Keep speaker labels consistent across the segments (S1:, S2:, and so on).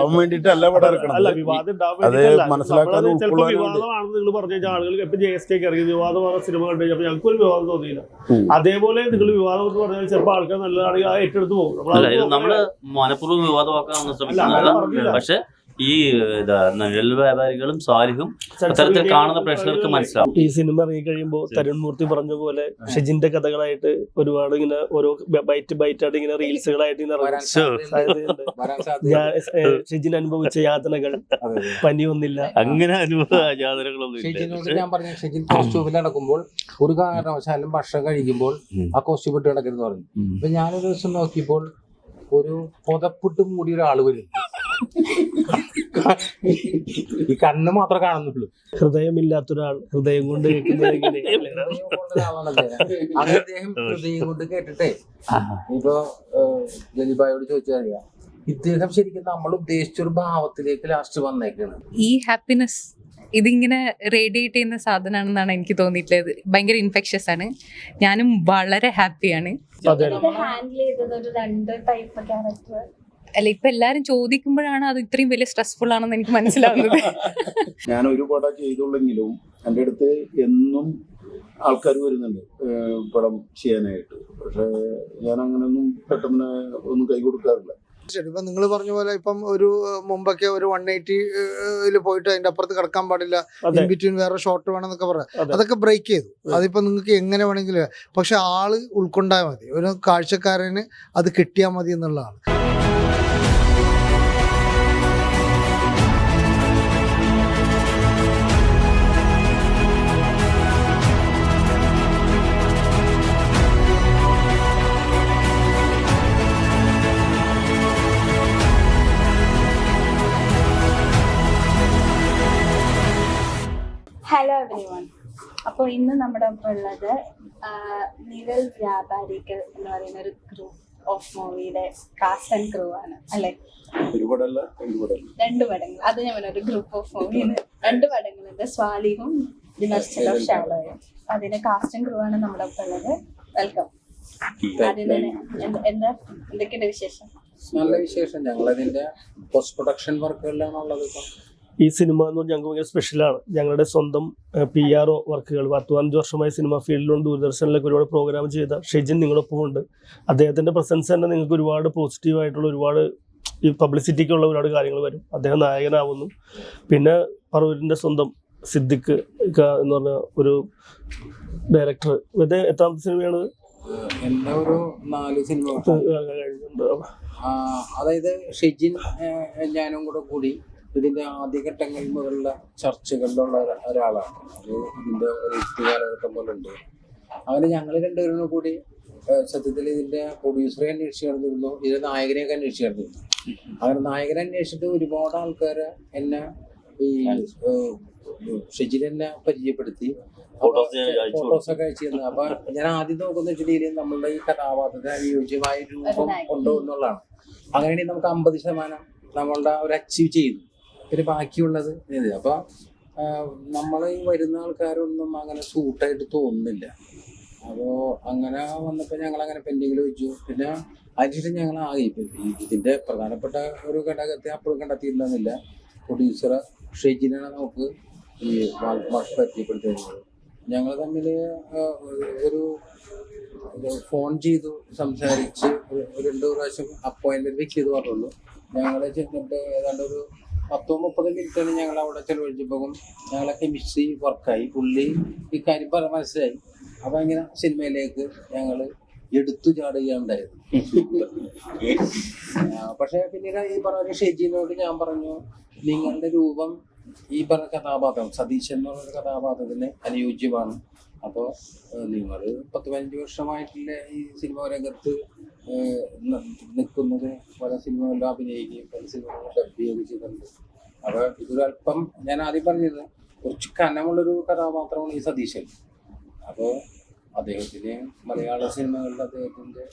S1: ഉണ്ടാവാൻ വേണ്ടിട്ടല്ല ഇവിടെ ഇറക്കണം. അത് മനസ്സിലാക്കാൻ
S2: വിവാദമാണെന്ന് നിങ്ങൾ പറഞ്ഞ ആളുകൾ ഇപ്പൊ JSK ഇറങ്ങി വിവാദമായ സിനിമ കണ്ടു കഴിഞ്ഞാൽ ഞങ്ങൾക്ക് ഒരു വിവാദം തോന്നിയില്ല. അതേപോലെ നിങ്ങൾ വിവാദം എന്ന് പറഞ്ഞാൽ ചിലപ്പോൾ ആൾക്കാർ നല്ലതാണെങ്കിൽ ആ ഏറ്റെടുത്ത് പോകും.
S3: നമ്മള് മനഃപൂർവ്വം വിവാദമാക്കാൻ ശ്രമിക്കുന്നില്ല. പക്ഷെ ഈ നിഴൽ വ്യാപാരികളും സാലിഹും അത്തരത്തിൽ കാണുന്ന പ്രേക്ഷകർക്ക് മനസ്സിലാവും.
S2: ഈ സിനിമ ഇറങ്ങി കഴിയുമ്പോൾ തരുൺ മൂർത്തി പറഞ്ഞ പോലെ ഷെജിന്റെ കഥകളായിട്ട് ഒരുപാട് ഇങ്ങനെ ഓരോ ബൈറ്റായിട്ട് ഇങ്ങനെ റീൽസുകളായിട്ട് ഷെജിൻ അനുഭവിച്ച യാതനകൾ, പനി ഒന്നില്ല,
S3: അങ്ങനെ അനുഭവ യാതനകളൊന്നും.
S4: ഞാൻ പറഞ്ഞു ഷെജിൻ കോസ്റ്റ്യൂമിൽ നടക്കുമ്പോൾ ഒരു കാരണവശാലും ഭക്ഷണം കഴിക്കുമ്പോൾ ആ കോസ്റ്റ്യൂം ഇട്ട് കിടക്കരുത് പറഞ്ഞു. അപ്പൊ ഞാനൊരു ദിവസം നോക്കിയപ്പോൾ ഒരു പുതപ്പിട്ട് മൂടിയ ഒരാൾ വരും. ഈ കണ്ണ് മാത്രമേ കാണുന്നുള്ളൂ.
S2: ഹൃദയമില്ലാത്തൊരാൾ ഹൃദയം കൊണ്ട്
S4: അദ്ദേഹം ഹൃദയം കൊണ്ട് കേട്ടിട്ടേ ഇപ്പൊ ജലിബായോട് ചോദിച്ചറിയാം, ഇദ്ദേഹം ശരിക്കും നമ്മൾ ഉദ്ദേശിച്ചൊരു ഭാവത്തിലേക്ക് ലാസ്റ്റ് വന്നേക്കാണ്.
S5: ഈ ഹാപ്പിനെസ് ഇതിങ്ങനെ റേഡിയേറ്റ് ചെയ്യുന്ന സാധനമാണെന്നാണ് എനിക്ക് തോന്നിയിട്ടുള്ളത്. ഭയങ്കര ഇൻഫെക്ഷ്യസ് ആണ്. ഞാനും വളരെ ഹാപ്പിയാണ്. അല്ല, ഇപ്പൊ എല്ലാരും ചോദിക്കുമ്പോഴാണ് അത് ഇത്രയും വലിയ സ്ട്രെസ്ഫുൾ ആണെന്ന് എനിക്ക് മനസ്സിലാവുന്നത്.
S1: ഞാൻ ഒരു പടം ചെയ്തുള്ളെങ്കിലും എൻ്റെ അടുത്ത് എന്നും ആൾക്കാർ വരുന്നുണ്ട് പടം ചെയ്യാനായിട്ട്. പക്ഷെ ഞാൻ അങ്ങനെയൊന്നും പെട്ടെന്ന് ഒന്നും കൈ കൊടുക്കാറില്ല.
S6: ശരി, ഇപ്പം നിങ്ങൾ പറഞ്ഞ പോലെ ഇപ്പം ഒരു മുമ്പൊക്കെ ഒരു 180 പോയിട്ട് അതിന്റെ അപ്പുറത്ത് കിടക്കാൻ പാടില്ല, ഇൻ ബിറ്റ്വീൻ വേറെ ഷോട്ട് വേണം എന്നൊക്കെ പറയാം. അതൊക്കെ ബ്രേക്ക് ചെയ്തു. അതിപ്പോ നിങ്ങൾക്ക് എങ്ങനെ വേണമെങ്കിലും, പക്ഷെ ആള് ഉൾക്കൊണ്ടാൽ മതി, ഒരു കാഴ്ചക്കാരന് അത് കിട്ടിയാൽ മതി എന്നുള്ളതാണ്.
S7: Hello everyone. അപ്പോൾ ഇന്ന് നമ്മുടെ ഒപ്പം ഉള്ളത് നിഴൽ വ്യാപാരികൾ എന്ന് പറയുന്ന ഒരു ഗ്രൂപ്പ് ഓഫ് മൂവിയുടെ കാസ്റ്റ് ആൻഡ് ക്രൂ ആണ് അല്ലേ? രണ്ട് പടങ്ങൾ. അത് ഞാൻ പറഞ്ഞ ഒരു ഗ്രൂപ്പ് ഓഫ് മൂവിന്ന് 2 പടങ്ങളുണ്ട്, സ്വാലിഹും ദി മെർച്ചന്റ് ഓഫ് ഷാഡോയും. അതിന്റെ കാസ്റ്റ് ആൻഡ് ക്രൂ ആണ് നമ്മുടെ ഒപ്പം ഉള്ളത്. വെൽക്കം. ആദ്യം തന്നെ എന്തൊക്കെയുണ്ട് വിശേഷം?
S4: നല്ല വിശേഷം. ഞങ്ങളതിന്റെ പോസ്റ്റ് പ്രൊഡക്ഷൻ വർക്കുകളിലാണ് ഉള്ളത്.
S2: ഈ സിനിമ എന്ന് പറഞ്ഞാൽ ഞങ്ങൾക്ക് ഭയങ്കര സ്പെഷ്യലാണ്. ഞങ്ങളുടെ സ്വന്തം PRO വർക്കുകൾ 10-15 വർഷമായി സിനിമ ഫീൽഡിലുണ്ട്. ദൂരദർശനിലൊക്കെ ഒരുപാട് പ്രോഗ്രാം ചെയ്ത ഷെജിൻ നിങ്ങളൊപ്പം ഉണ്ട്. അദ്ദേഹത്തിൻ്റെ പ്രസൻസ് തന്നെ നിങ്ങൾക്ക് ഒരുപാട് പോസിറ്റീവായിട്ടുള്ള ഒരുപാട് ഈ പബ്ലിസിറ്റിക്കുള്ള ഒരുപാട് കാര്യങ്ങൾ വരും. അദ്ദേഹം നായകനാവുന്നു. പിന്നെ പറവൂരിൻ്റെ സ്വന്തം സിദ്ദിഖ് എന്ന് പറഞ്ഞ ഒരു ഡയറക്ടർ. ഇത് എത്രാമത്തെ സിനിമയാണ്?
S4: എൻ്റെ ഒരു 4 സിനിമ കഴിഞ്ഞിട്ടുണ്ട്. അതായത് ഷെജിൻ ഞാനും കൂടി ഇതിന്റെ ആദ്യഘട്ടങ്ങളിൽ മുതലുള്ള ചർച്ചകളിലുള്ള ഒരാളാണ്. അത് ഇതിന്റെ ഒരു കാലഘട്ടം പോലെ ഉണ്ട്. അങ്ങനെ ഞങ്ങൾ രണ്ടുപേരും കൂടി സത്യത്തിൽ ഇതിന്റെ പ്രൊഡ്യൂസറെ അന്വേഷിച്ച് നടന്നിരുന്നു, ഇതിന്റെ നായകനെയൊക്കെ അന്വേഷിച്ച് നടന്നിരുന്നു. അങ്ങനെ നായകനെ അന്വേഷിച്ചിട്ട് ഒരുപാട് ആൾക്കാരെ എന്നെ ഈ ഷെജിൻ എന്നെ പരിചയപ്പെടുത്തി ഫോട്ടോസൊക്കെ അയച്ചു തന്നു. അപ്പൊ ഞാൻ ആദ്യം നോക്കുന്ന വെച്ചിട്ടുണ്ടെങ്കിൽ നമ്മളുടെ ഈ കഥാപാത്രത്തിന് അനുയോജ്യമായ രൂപം ഉണ്ടോ എന്നുള്ളതാണ്. അങ്ങനെയാണെങ്കിൽ നമുക്ക് 50% നമ്മളുടെ ഒരു അച്ചീവ് ചെയ്തു. പിന്നെ ബാക്കിയുള്ളത് ഇത്. അപ്പൊ നമ്മൾ ഈ വരുന്ന ആൾക്കാരൊന്നും അങ്ങനെ സൂട്ടായിട്ട് തോന്നുന്നില്ല. അപ്പോൾ അങ്ങനെ വന്നപ്പോൾ ഞങ്ങൾ അങ്ങനെ പെൻഡിങ്ങിൽ വെച്ചു. പിന്നെ അതിനുശേഷം ഞങ്ങൾ ഇതിന്റെ പ്രധാനപ്പെട്ട ഒരു ഘടകത്തെ അപ്പോഴും കണ്ടെത്തിയിരുന്നില്ല. പ്രൊഡ്യൂസർ ഷെജിനാണ് നമുക്ക് ഈ പരിചയപ്പെടുത്തുന്നത്. ഞങ്ങൾ തമ്മിൽ ഒരു ഫോൺ ചെയ്തു സംസാരിച്ച് 2 പ്രാവശ്യം അപ്പോയിന്റ്മെന്റ് ഫിക്സ് ചെയ്ത് പറഞ്ഞുള്ളൂ. ഞങ്ങൾ ചെന്നിട്ട് ഏതാണ്ട് ഒരു 10-30 മിനിറ്റാണ് ഞങ്ങൾ അവിടെ ചെലവഴിച്ചപ്പോൾ ഞങ്ങളെ കെമിസ്ട്രി വർക്കായി. പുള്ളി ഈ കാര്യം മനസ്സിലായി. അപ്പം ഇങ്ങനെ സിനിമയിലേക്ക് ഞങ്ങൾ എടുത്തു ചാടുകയുണ്ടായിരുന്നു. പക്ഷെ പിന്നീട് ഈ പറഞ്ഞ ഷെജിനോട് ഞാൻ പറഞ്ഞു, നിങ്ങളുടെ രൂപം ഈ പറഞ്ഞ കഥാപാത്രം സതീശൻ എന്ന് പറഞ്ഞ കഥാപാത്രത്തിന് അനുയോജ്യമാണ്. അപ്പോൾ നിങ്ങൾ 10-15 വർഷമായിട്ടുള്ള ഈ സിനിമാ രംഗത്ത് നിൽക്കുന്നത്, പല സിനിമകളിലും അഭിനയിക്കുകയും പല സിനിമകളിലും ഡബ്ബിയൊക്കെ ചെയ്തിട്ടുണ്ട്. അപ്പോൾ ഇതൊരല്പം ഞാൻ ആദ്യം പറഞ്ഞത് കുറച്ച് കനമുള്ളൊരു കഥാപാത്രമാണ് ഈ സതീശൻ. അപ്പോൾ അദ്ദേഹത്തിന് മലയാള സിനിമകളിൽ അദ്ദേഹത്തിന്റെ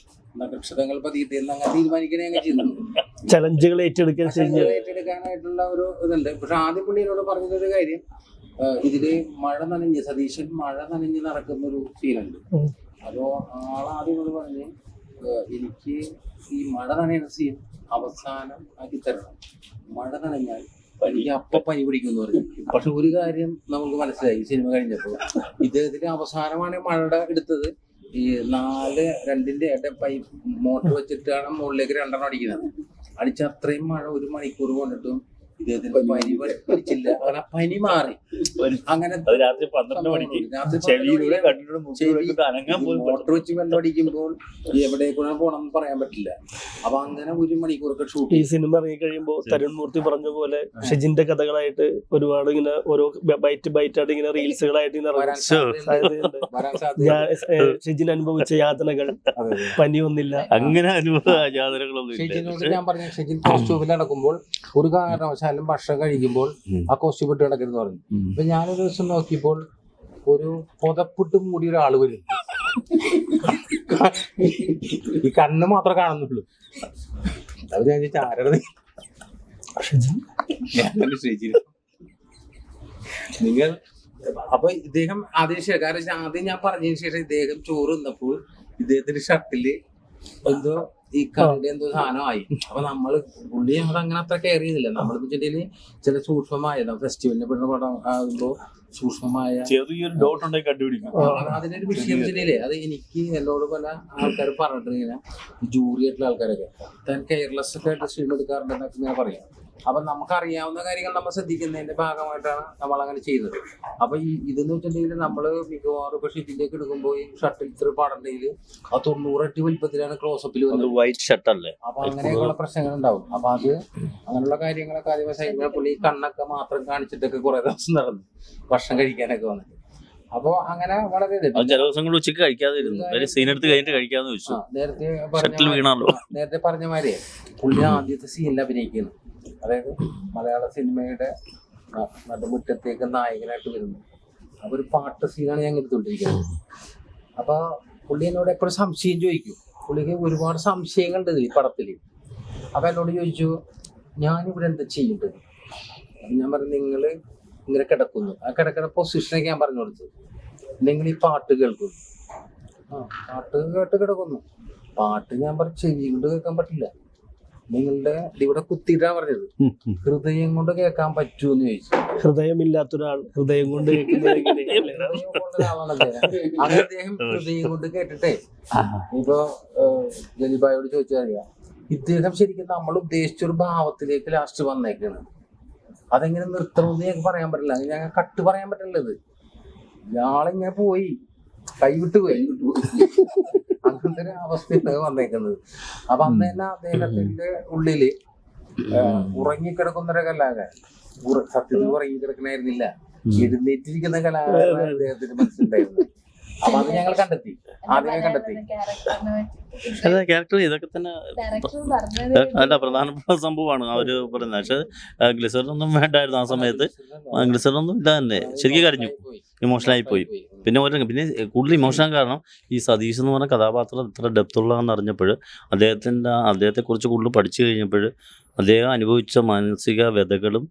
S4: നക്ഷത്രങ്ങൾ പതിയിട്ട് അങ്ങനെ തീരുമാനിക്കണേ അങ്ങനെ ചെയ്യുന്നുണ്ട്.
S2: ചലഞ്ചുകൾ ഏറ്റെടുക്കാനായിട്ടുള്ള ഒരു ഇതുണ്ട്. പക്ഷെ ആദ്യം പുള്ളിയോട് പറഞ്ഞൊരു കാര്യം, ഇതില് സതീശൻ മഴ നനഞ്ഞ് നടക്കുന്നൊരു സീനുണ്ട്. അപ്പോൾ ആളാദ്യം പറഞ്ഞ്, എനിക്ക് ഈ മഴ നനയുന്ന സീൻ
S4: അവസാനം ആക്കി തരണം. മഴ നനഞ്ഞാൽ എനിക്ക് അപ്പൊ പനി പിടിക്കുമെന്ന് പറഞ്ഞു. പക്ഷെ ഒരു കാര്യം നമുക്ക് മനസ്സിലായി സിനിമ കഴിഞ്ഞപ്പോൾ, ഇദ്ദേഹത്തിന് അവസാനമാണ് മഴയുടെ എടുത്തത്. ഈ 4-2 പൈപ്പ് മോട്ടർ വെച്ചിട്ടാണ് മുകളിലേക്ക് 2 അടിക്കുന്നത്. അടിച്ച അത്രയും മഴ 1 മണിക്കൂർ കൊണ്ടിട്ടും ഇദ്ദേഹത്തിന് പനി പിടിച്ചില്ല. അങ്ങനെ പനി മാറി. അങ്ങനെ
S3: രാത്രി 12 മണിക്ക്
S4: മോട്ടർ വെച്ച് വെള്ളം അടിക്കുമ്പോൾ എവിടേക്കൂടെ പോകണമെന്ന് പറയാൻ പറ്റില്ല. അപ്പൊ അങ്ങനെ 1 മണിക്കൂറൊക്കെ ഷൂട്ട്.
S2: ഈ സിനിമ ഇറങ്ങി കഴിയുമ്പോൾ തരുൺ മൂർത്തി പറഞ്ഞ പോലെ ഷെജിന്റെ കഥകളായിട്ട് ഒരുപാട് ഇങ്ങനെ ഓരോ ബൈറ്റായിട്ട് ഇങ്ങനെ റീൽസുകളായിട്ട് ഇങ്ങനെ ഷെജിൻ അനുഭവിച്ച യാതനകൾ, പനി ഒന്നില്ല,
S3: അങ്ങനെ അനുഭവ യാതനകളൊന്നും
S4: ഷെജിനോട് ഞാൻ പറഞ്ഞു, ഷെജിൻ കോസ്റ്റ്യൂമിൽ നടക്കുമ്പോൾ ഒരു കാരണവശാലും ഭക്ഷണം കഴിക്കുമ്പോൾ ആ കോസ്റ്റ്യൂം ഇട്ട് നടക്കരുതെന്ന് പറഞ്ഞു. അപ്പൊ ഞാനൊരു ദിവസം നോക്കിയപ്പോൾ ഒരു പുതപ്പിട്ട് മൂടി ഒരാള് വരും. ഈ കണ്ണ് മാത്രമേ കാണുന്നുള്ളൂ. അത് ഞാൻ ചോദിച്ചാൽ ആരുടെ നിങ്ങൾ. അപ്പൊ ഇദ്ദേഹം ആദ്യം ഞാൻ പറഞ്ഞതിന് ശേഷം ഇദ്ദേഹം ചോറ് തിന്നപ്പോൾ ഇദ്ദേഹത്തിന്റെ ഷർട്ടില് എന്തോ ഈ കറിയുടെ എന്തോ സാധനമായി. അപ്പൊ നമ്മള് പുള്ളി ഞങ്ങൾ അങ്ങനെ അത്ര കെയർ ചെയ്തില്ല. നമ്മളെന്ന് വെച്ചിട്ടുണ്ടെങ്കിൽ ചില സൂക്ഷ്മമായ ഫെസ്റ്റിവലിനെ പെടുന്ന പടം ആകുമ്പോ സൂക്ഷ്മമായ
S3: ചെറിയൊരു ഡൗട്ട് ഉണ്ടെങ്കിൽ കണ്ടുപിടിക്കും.
S4: അതിനൊരു വിഷയം വെച്ചിട്ടില്ലേ, അത് എനിക്ക് എന്നോട് പല ആൾക്കാർ പറഞ്ഞിട്ടിങ്ങനെ ജൂറി ആയിട്ടുള്ള ആൾക്കാരൊക്കെ താൻ കെയർലെസ് ഒക്കെ ആയിട്ട് സ്ട്രീം എടുക്കാറുണ്ടെന്നൊക്കെ ഇങ്ങനെ പറയാം. അപ്പൊ നമുക്കറിയാവുന്ന കാര്യങ്ങൾ നമ്മൾ ശ്രദ്ധിക്കുന്നതിന്റെ ഭാഗമായിട്ടാണ് നമ്മൾ അങ്ങനെ ചെയ്തത്. അപ്പൊ ഇതെന്ന് വെച്ചിട്ടുണ്ടെങ്കിൽ നമ്മള് മിക്കവാറും ഇപ്പൊ ഷീറ്റിലേക്ക് എടുക്കുമ്പോൾ ഈ ഷർട്ടിൽ ഇത്ര പാടുണ്ടെങ്കിൽ ആ 90 ഇരട്ടി വലിപ്പത്തിലാണ് ക്ലോസപ്പിൽ വന്നത്.
S3: വൈറ്റ് ഷർട്ടല്ലേ.
S4: അപ്പൊ അങ്ങനെയൊക്കെയുള്ള പ്രശ്നങ്ങൾ ഉണ്ടാവും. അപ്പൊ അത് അങ്ങനെയുള്ള കാര്യങ്ങളൊക്കെ ആദ്യമേ സൈഡിൽ പുള്ളി കണ്ണൊക്കെ മാത്രം കാണിച്ചിട്ടൊക്കെ കുറെ ദിവസം നടന്നു ഭക്ഷണം കഴിക്കാനൊക്കെ വന്നിട്ട്. അപ്പൊ അങ്ങനെ വളരെ
S3: ചില ദിവസങ്ങൾ ഉച്ചക്ക് കഴിക്കാതെ ഇരുന്നു, സീനെടുത്ത് കഴിഞ്ഞിട്ട് കഴിക്കാന്ന് വെച്ചു.
S4: നേരത്തെ പറഞ്ഞ മാതിരി പുള്ളി ആദ്യത്തെ സീനിൽ അഭിനയിക്കുന്നു. അതായത് മലയാള സിനിമയുടെ നടുമുറ്റത്തേക്ക് നായകനായിട്ട് വരുന്നു. അപ്പൊ ഒരു പാട്ട് സീനാണ് ഞാൻ എടുത്തുകൊണ്ടിരിക്കുന്നത്. അപ്പൊ പുള്ളി എന്നോട് എപ്പോഴും സംശയം ചോദിക്കും. പുള്ളിക്ക് ഒരുപാട് സംശയങ്ങളുണ്ട് ഈ പടത്തില്. അപ്പൊ എന്നോട് ചോദിച്ചു, ഞാനിവിടെ എന്താ ചെയ്യേണ്ടത്? അപ്പൊ ഞാൻ പറഞ്ഞു, നിങ്ങള് ഇങ്ങനെ കിടക്കുന്നു. ആ കിടക്കുന്ന പൊസിഷനൊക്കെ ഞാൻ പറഞ്ഞു കൊടുത്തു. നിങ്ങൾ ഈ പാട്ട് കേൾക്കുന്നു. പാട്ട് കേട്ട് കിടക്കുന്നു. പാട്ട് ഞാൻ പറഞ്ഞു ചെവി കൊണ്ട് കേൾക്കാൻ പറ്റില്ല. നിങ്ങളുടെ ഇവിടെ കുത്തിയിട്ടാ പറഞ്ഞത്. ഹൃദയം കൊണ്ട് കേൾക്കാൻ പറ്റുമെന്ന് ചോദിച്ചു.
S2: ഹൃദയമില്ലാത്തൊരാൾ ഹൃദയം കൊണ്ട്
S4: അങ്ങനെ അദ്ദേഹം ഹൃദയം കൊണ്ട് കേട്ടിട്ടേ ഇപ്പൊ ജലിബായോട് ചോദിച്ചറിയാം, ഇദ്ദേഹം ശരിക്കും നമ്മൾ ഉദ്ദേശിച്ചൊരു ഭാവത്തിലേക്ക് ലാസ്റ്റ് വന്നേക്കാണ്. അതെങ്ങനെ നിർത്തണമെന്ന് ഞങ്ങൾക്ക് പറയാൻ പറ്റില്ല. ഞങ്ങൾ കട്ട് പറയാൻ പറ്റുള്ളത്. ഇയാളിങ്ങനെ പോയി കൈവിട്ട് പോയി. അങ്ങനത്തെ ഒരു അവസ്ഥയാണ് വന്നേക്കുന്നത്. അപ്പൊ അന്ന് തന്നെ അദ്ദേഹത്തിന്റെ ഉള്ളില് ഉറങ്ങിക്കിടക്കുന്ന ഒരു കലാകാരൻ, സത്യത്തിൽ ഉറങ്ങിക്കിടക്കണായിരുന്നില്ല, എഴുന്നേറ്റിരിക്കുന്ന കലാകാരൻ അദ്ദേഹത്തിന് മനസ്സിലുണ്ടായിരുന്നു. അപ്പൊ അത് ഞങ്ങൾ ആദ്യമേ കണ്ടെത്തി.
S3: ക്യാരക്ടർ ഇതൊക്കെ തന്നെ അല്ല പ്രധാനപ്പെട്ട സംഭവമാണ് അവര് പറയുന്നത്. പക്ഷെ ഗ്ലിസറിനൊന്നും വേണ്ടായിരുന്നു ആ സമയത്ത്. ഗ്ലിസറിനൊന്നും ഇല്ല തന്നെ. ശരിക്കും കരഞ്ഞു, ഇമോഷണലായി പോയി. പിന്നെ കൂടുതൽ ഇമോഷണൽ കാരണം ഈ സതീഷ് എന്ന് പറഞ്ഞ കഥാപാത്രം ഇത്ര ഡെപ്തുള്ളതെന്ന് അറിഞ്ഞപ്പോൾ, അദ്ദേഹത്തെക്കുറിച്ച് കൂടുതൽ പഠിച്ചു കഴിഞ്ഞപ്പോൾ അദ്ദേഹം അനുഭവിച്ച മാനസിക വ്യതകളും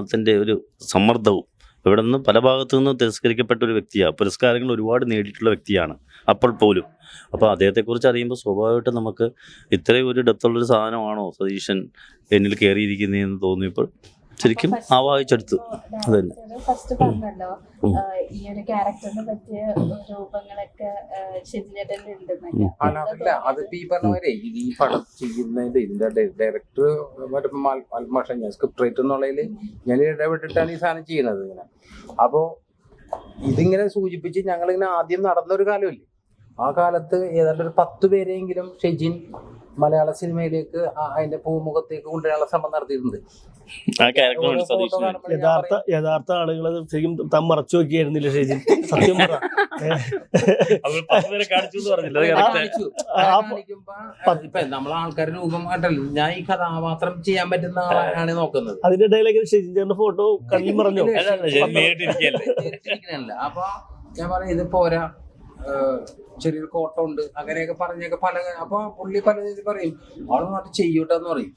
S3: അതിൻ്റെ ഒരു സമ്മർദ്ദവും ഇവിടെ നിന്ന് പല ഭാഗത്തു നിന്ന് തിരസ്കരിക്കപ്പെട്ട ഒരു വ്യക്തിയാണ്. പുരസ്കാരങ്ങൾ ഒരുപാട് നേടിയിട്ടുള്ള വ്യക്തിയാണ് അപ്പോൾ പോലും. അപ്പോൾ അദ്ദേഹത്തെക്കുറിച്ച് അറിയുമ്പോൾ സ്വാഭാവികമായിട്ടും നമുക്ക് ഇത്രയും ഒരു ഡെപ്തുള്ളൊരു സാധനമാണോ സതീശൻ എന്നിൽ കയറിയിരിക്കുന്നതെന്ന് തോന്നിയപ്പോൾ ശരിക്കും ആവാഹിച്ചെടുത്തു. അതന്നെ
S7: ഫസ്റ്റ് പറഞ്ഞല്ലോ ഈ ഒരു ക്യാരക്ടറിനെ പറ്റിയ രൂപങ്ങളൊക്കെ
S4: അതല്ല, അതിപ്പോ ഈ പറഞ്ഞ പോലെ ഈ പടം ചെയ്യുന്നതിന്റെ ഇതിന്റെ ഡയറക്ടർ ഞാൻ സ്ക്രിപ്റ്റ് റൈറ്റർ എന്നുള്ളതിൽ ഞാൻ ഇടപെട്ടിട്ടാണ് ഈ സാധനം ചെയ്യുന്നത് ഇങ്ങനെ. അപ്പോ ഇതിങ്ങനെ സൂചിപ്പിച്ച് ഞങ്ങളിങ്ങനെ ആദ്യം നടന്നൊരു കാലമില്ലേ, ആ കാലത്ത് ഏതാണ്ട് ഒരു 10 പേരെങ്കിലും ഷെജിൻ മലയാള സിനിമയിലേക്ക് അതിന്റെ പൂമുഖത്തേക്ക് കൊണ്ടുവരാനുള്ള ശ്രമം നടത്തിയിട്ടുണ്ട്.
S2: യഥാർത്ഥ ആളുകളെ ശരിക്കും താൻ മറച്ചു നോക്കിയായിരുന്നില്ല ഷെജിൻ, സത്യം പറ.
S4: ഇപ്പൊ നമ്മളെ ആൾക്കാരുടെ രൂപമായിട്ടല്ല, ഞാൻ ഈ കഥാപാത്രം ചെയ്യാൻ പറ്റുന്ന ആളാണ് നോക്കുന്നത്.
S2: അതിന്റെ ഇടയിലേക്ക് ഷെജിൻ ചേട്ടന്റെ ഫോട്ടോ കണ്ണിൽ മറഞ്ഞു.
S4: അപ്പൊ ഞാൻ പറയാം ഇത് പോരാ, ചെറിയൊരു കോട്ടം ഉണ്ട് അങ്ങനെയൊക്കെ പറഞ്ഞൊക്കെ പല. അപ്പൊ പുള്ളി പല രീതിയിൽ പറയും ആള് നന്നായിട്ട് ചെയ്യൂട്ടെന്ന് പറയും.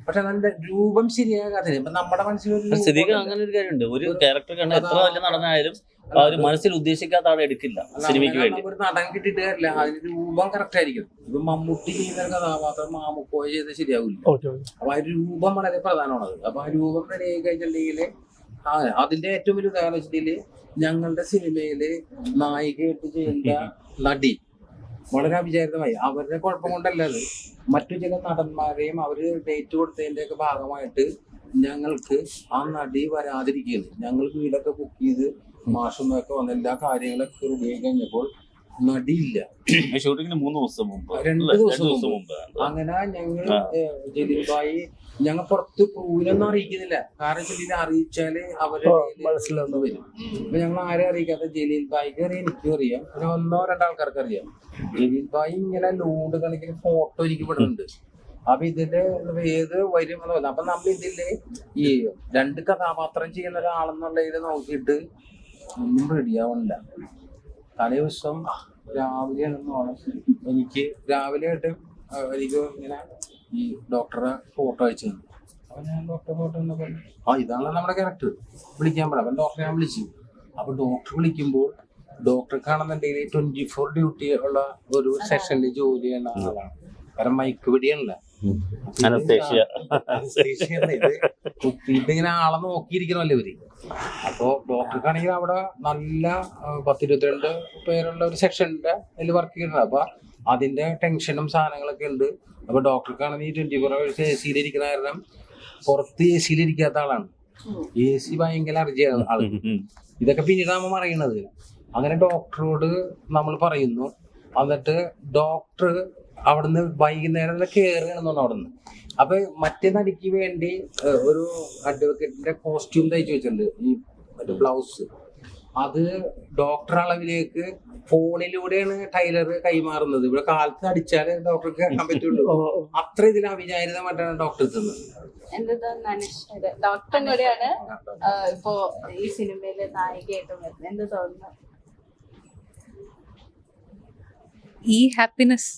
S4: പക്ഷെ അതിന്റെ രൂപം ശരിയാകാതെ ഇപ്പൊ നമ്മുടെ മനസ്സിലൊരു
S3: സ്ഥിതിക്ക് അങ്ങനെ ഒരു കാര്യമുണ്ട്. ഒരു ക്യാരക്ടർ കണ്ട എത്ര വലിയ നടനായാലും ആ ഒരു മനസ്സിൽ ഉദ്ദേശിക്കാത്ത ആളെ എടുക്കില്ല സിനിമയ്ക്ക് വേണ്ടി.
S4: ഒരു നടൻ കിട്ടിയിട്ട് കാര്യമില്ല, അതിന്റെ രൂപം കറക്റ്റ് ആയിരിക്കും. ഇപ്പൊ മമ്മൂട്ടി ചെയ്യുന്ന കഥാപാത്രം മാമുക്കോയ ചെയ്ത് ശരിയാവില്ല. അപ്പൊ ആ രൂപം വളരെ പ്രധാനമാണത്. അപ്പൊ ആ രൂപം റെഡിയായി കഴിഞ്ഞിട്ടുണ്ടെങ്കിൽ അതിന്റെ ഏറ്റവും വലിയ ഉദാഹരണം വെച്ചിട്ടുണ്ടെങ്കിൽ ഞങ്ങളുടെ സിനിമയില് നായികയായിട്ട് ചെയ്യുന്ന നടി വളരെ അവിചാരിതമായി അവരുടെ കുഴപ്പം കൊണ്ടല്ല അത്, മറ്റു ചില നടന്മാരെയും അവര് ഡേറ്റ് കൊടുത്തതിന്റെ ഒക്കെ ഭാഗമായിട്ട് ഞങ്ങൾക്ക് ആ നടി വരാതിരിക്കുകയാണ്. ഞങ്ങൾ വീടൊക്കെ ബുക്ക് ചെയ്ത് മാഷൊന്നൊക്കെ വന്ന എല്ലാ കാര്യങ്ങളൊക്കെ റെഡിയായി കഴിഞ്ഞപ്പോൾ നടിയില്ല.
S3: ഷൂട്ടിങ്ങിന് 3 ദിവസം മുമ്പ്
S4: 2 ദിവസം മുമ്പ് അങ്ങനെ ഞങ്ങൾ ജലീൽ ഭായി ഞങ്ങൾ പുറത്ത് പ്രൂവിനൊന്നും അറിയിക്കുന്നില്ല. കാരണം ജലീൽ അറിയിച്ചാല് അവര് വരും. അപ്പൊ ഞങ്ങൾ ആരെ അറിയിക്കാത്ത ജലീൽ ഭായിക്ക് അറിയാം, എനിക്കും അറിയാം, പിന്നെ 1-2 ആൾക്കാർക്ക് അറിയാം. ജലീൽ ഭായി ഇങ്ങനെ ലോഡ് കണക്കിന് ഫോട്ടോ എനിക്ക് വിടുന്നുണ്ട്. അപ്പൊ ഇതിന്റെ ഏത് വരും എന്ന് പറഞ്ഞു. അപ്പൊ നമ്മൾ ഇതില് ഈ 2 കഥാപാത്രം ചെയ്യുന്ന ഒരാളെന്നുള്ളതിൽ നോക്കിയിട്ട് ഒന്നും റെഡിയാവണില്ല. തലേ ദിവസം രാവിലെയാണെന്നോണം എനിക്ക് രാവിലെ ആയിട്ട് എനിക്ക് ഇങ്ങനെ ഈ ഡോക്ടറെ ഫോട്ടോ അയച്ചു തന്നു. അപ്പൊ ഞാൻ ഡോക്ടറെ ഫോട്ടോ എന്ന് പറഞ്ഞു ഇതാണ് നമ്മുടെ ക്യാരക്ടർ, വിളിക്കാൻ പറയാം. അപ്പം ഡോക്ടറെ ഞാൻ വിളിച്ചു. അപ്പൊ ഡോക്ടർ വിളിക്കുമ്പോൾ ഡോക്ടറെ കാണുന്നുണ്ടെങ്കിൽ 24 ഡ്യൂട്ടി ഉള്ള ഒരു സെഷനിൽ ജോലി ചെയ്യുന്ന ആളാണ്. കാരണം മയക്ക് പിടിയാണല്ല, കുത്തിയിട്ട് ഇങ്ങനെ ആളെ നോക്കിയിരിക്കണമല്ലോ ഇവര്. അപ്പൊ ഡോക്ടർക്കാണെങ്കിൽ അവിടെ നല്ല 10-22 പേരുള്ള ഒരു സെക്ഷന്റെ അതിൽ വർക്ക് ചെയ്യുന്നത്. അപ്പൊ അതിന്റെ ടെൻഷനും സാധനങ്ങളൊക്കെ ഉണ്ട്. അപ്പൊ ഡോക്ടർക്കാണെങ്കിൽ 24 hours AC ഇരിക്കുന്ന കാരണം പുറത്ത് AC ഇരിക്കാത്ത ആളാണ്. AC ഭയങ്കര അർജിയാണ് ആള്. ഇതൊക്കെ പിന്നീട് നമ്മൾ അറിയണത്. അങ്ങനെ ഡോക്ടറോട് നമ്മൾ പറയുന്നു. എന്നിട്ട് ഡോക്ടർ അവിടുന്ന് വൈകുന്നേരം കയറുകയാണെന്നാണ് അവിടുന്ന്. അപ്പൊ മറ്റേ നടിക്ക് വേണ്ടി ഒരു അഡ്വക്കേറ്റിന്റെ കോസ്റ്റ്യൂം തയ്ച്ചു വെച്ചിട്ടുണ്ട്, ഈ മറ്റേ ബ്ലൗസ്. അത് ഡോക്ടർ അളവിലേക്ക് ഫോണിലൂടെയാണ് ടൈലർ കൈമാറുന്നത്. ഇവിടെ കാലത്ത് അടിച്ചാലേ ഡോക്ടർക്ക് കേൾക്കാൻ പറ്റുള്ളൂ. അത്ര ഇതിൽ അവിചാരിതമായിട്ടാണ് ഡോക്ടർ എത്തുന്നത്.
S7: ഡോക്ടർ കൂടെയാണ് ഇപ്പോ ഈ സിനിമയില് നായികയായിട്ട് വരുന്നത്. എന്ത് തോന്നുന്നു?
S5: ഈ ഹാപ്പിനെസ്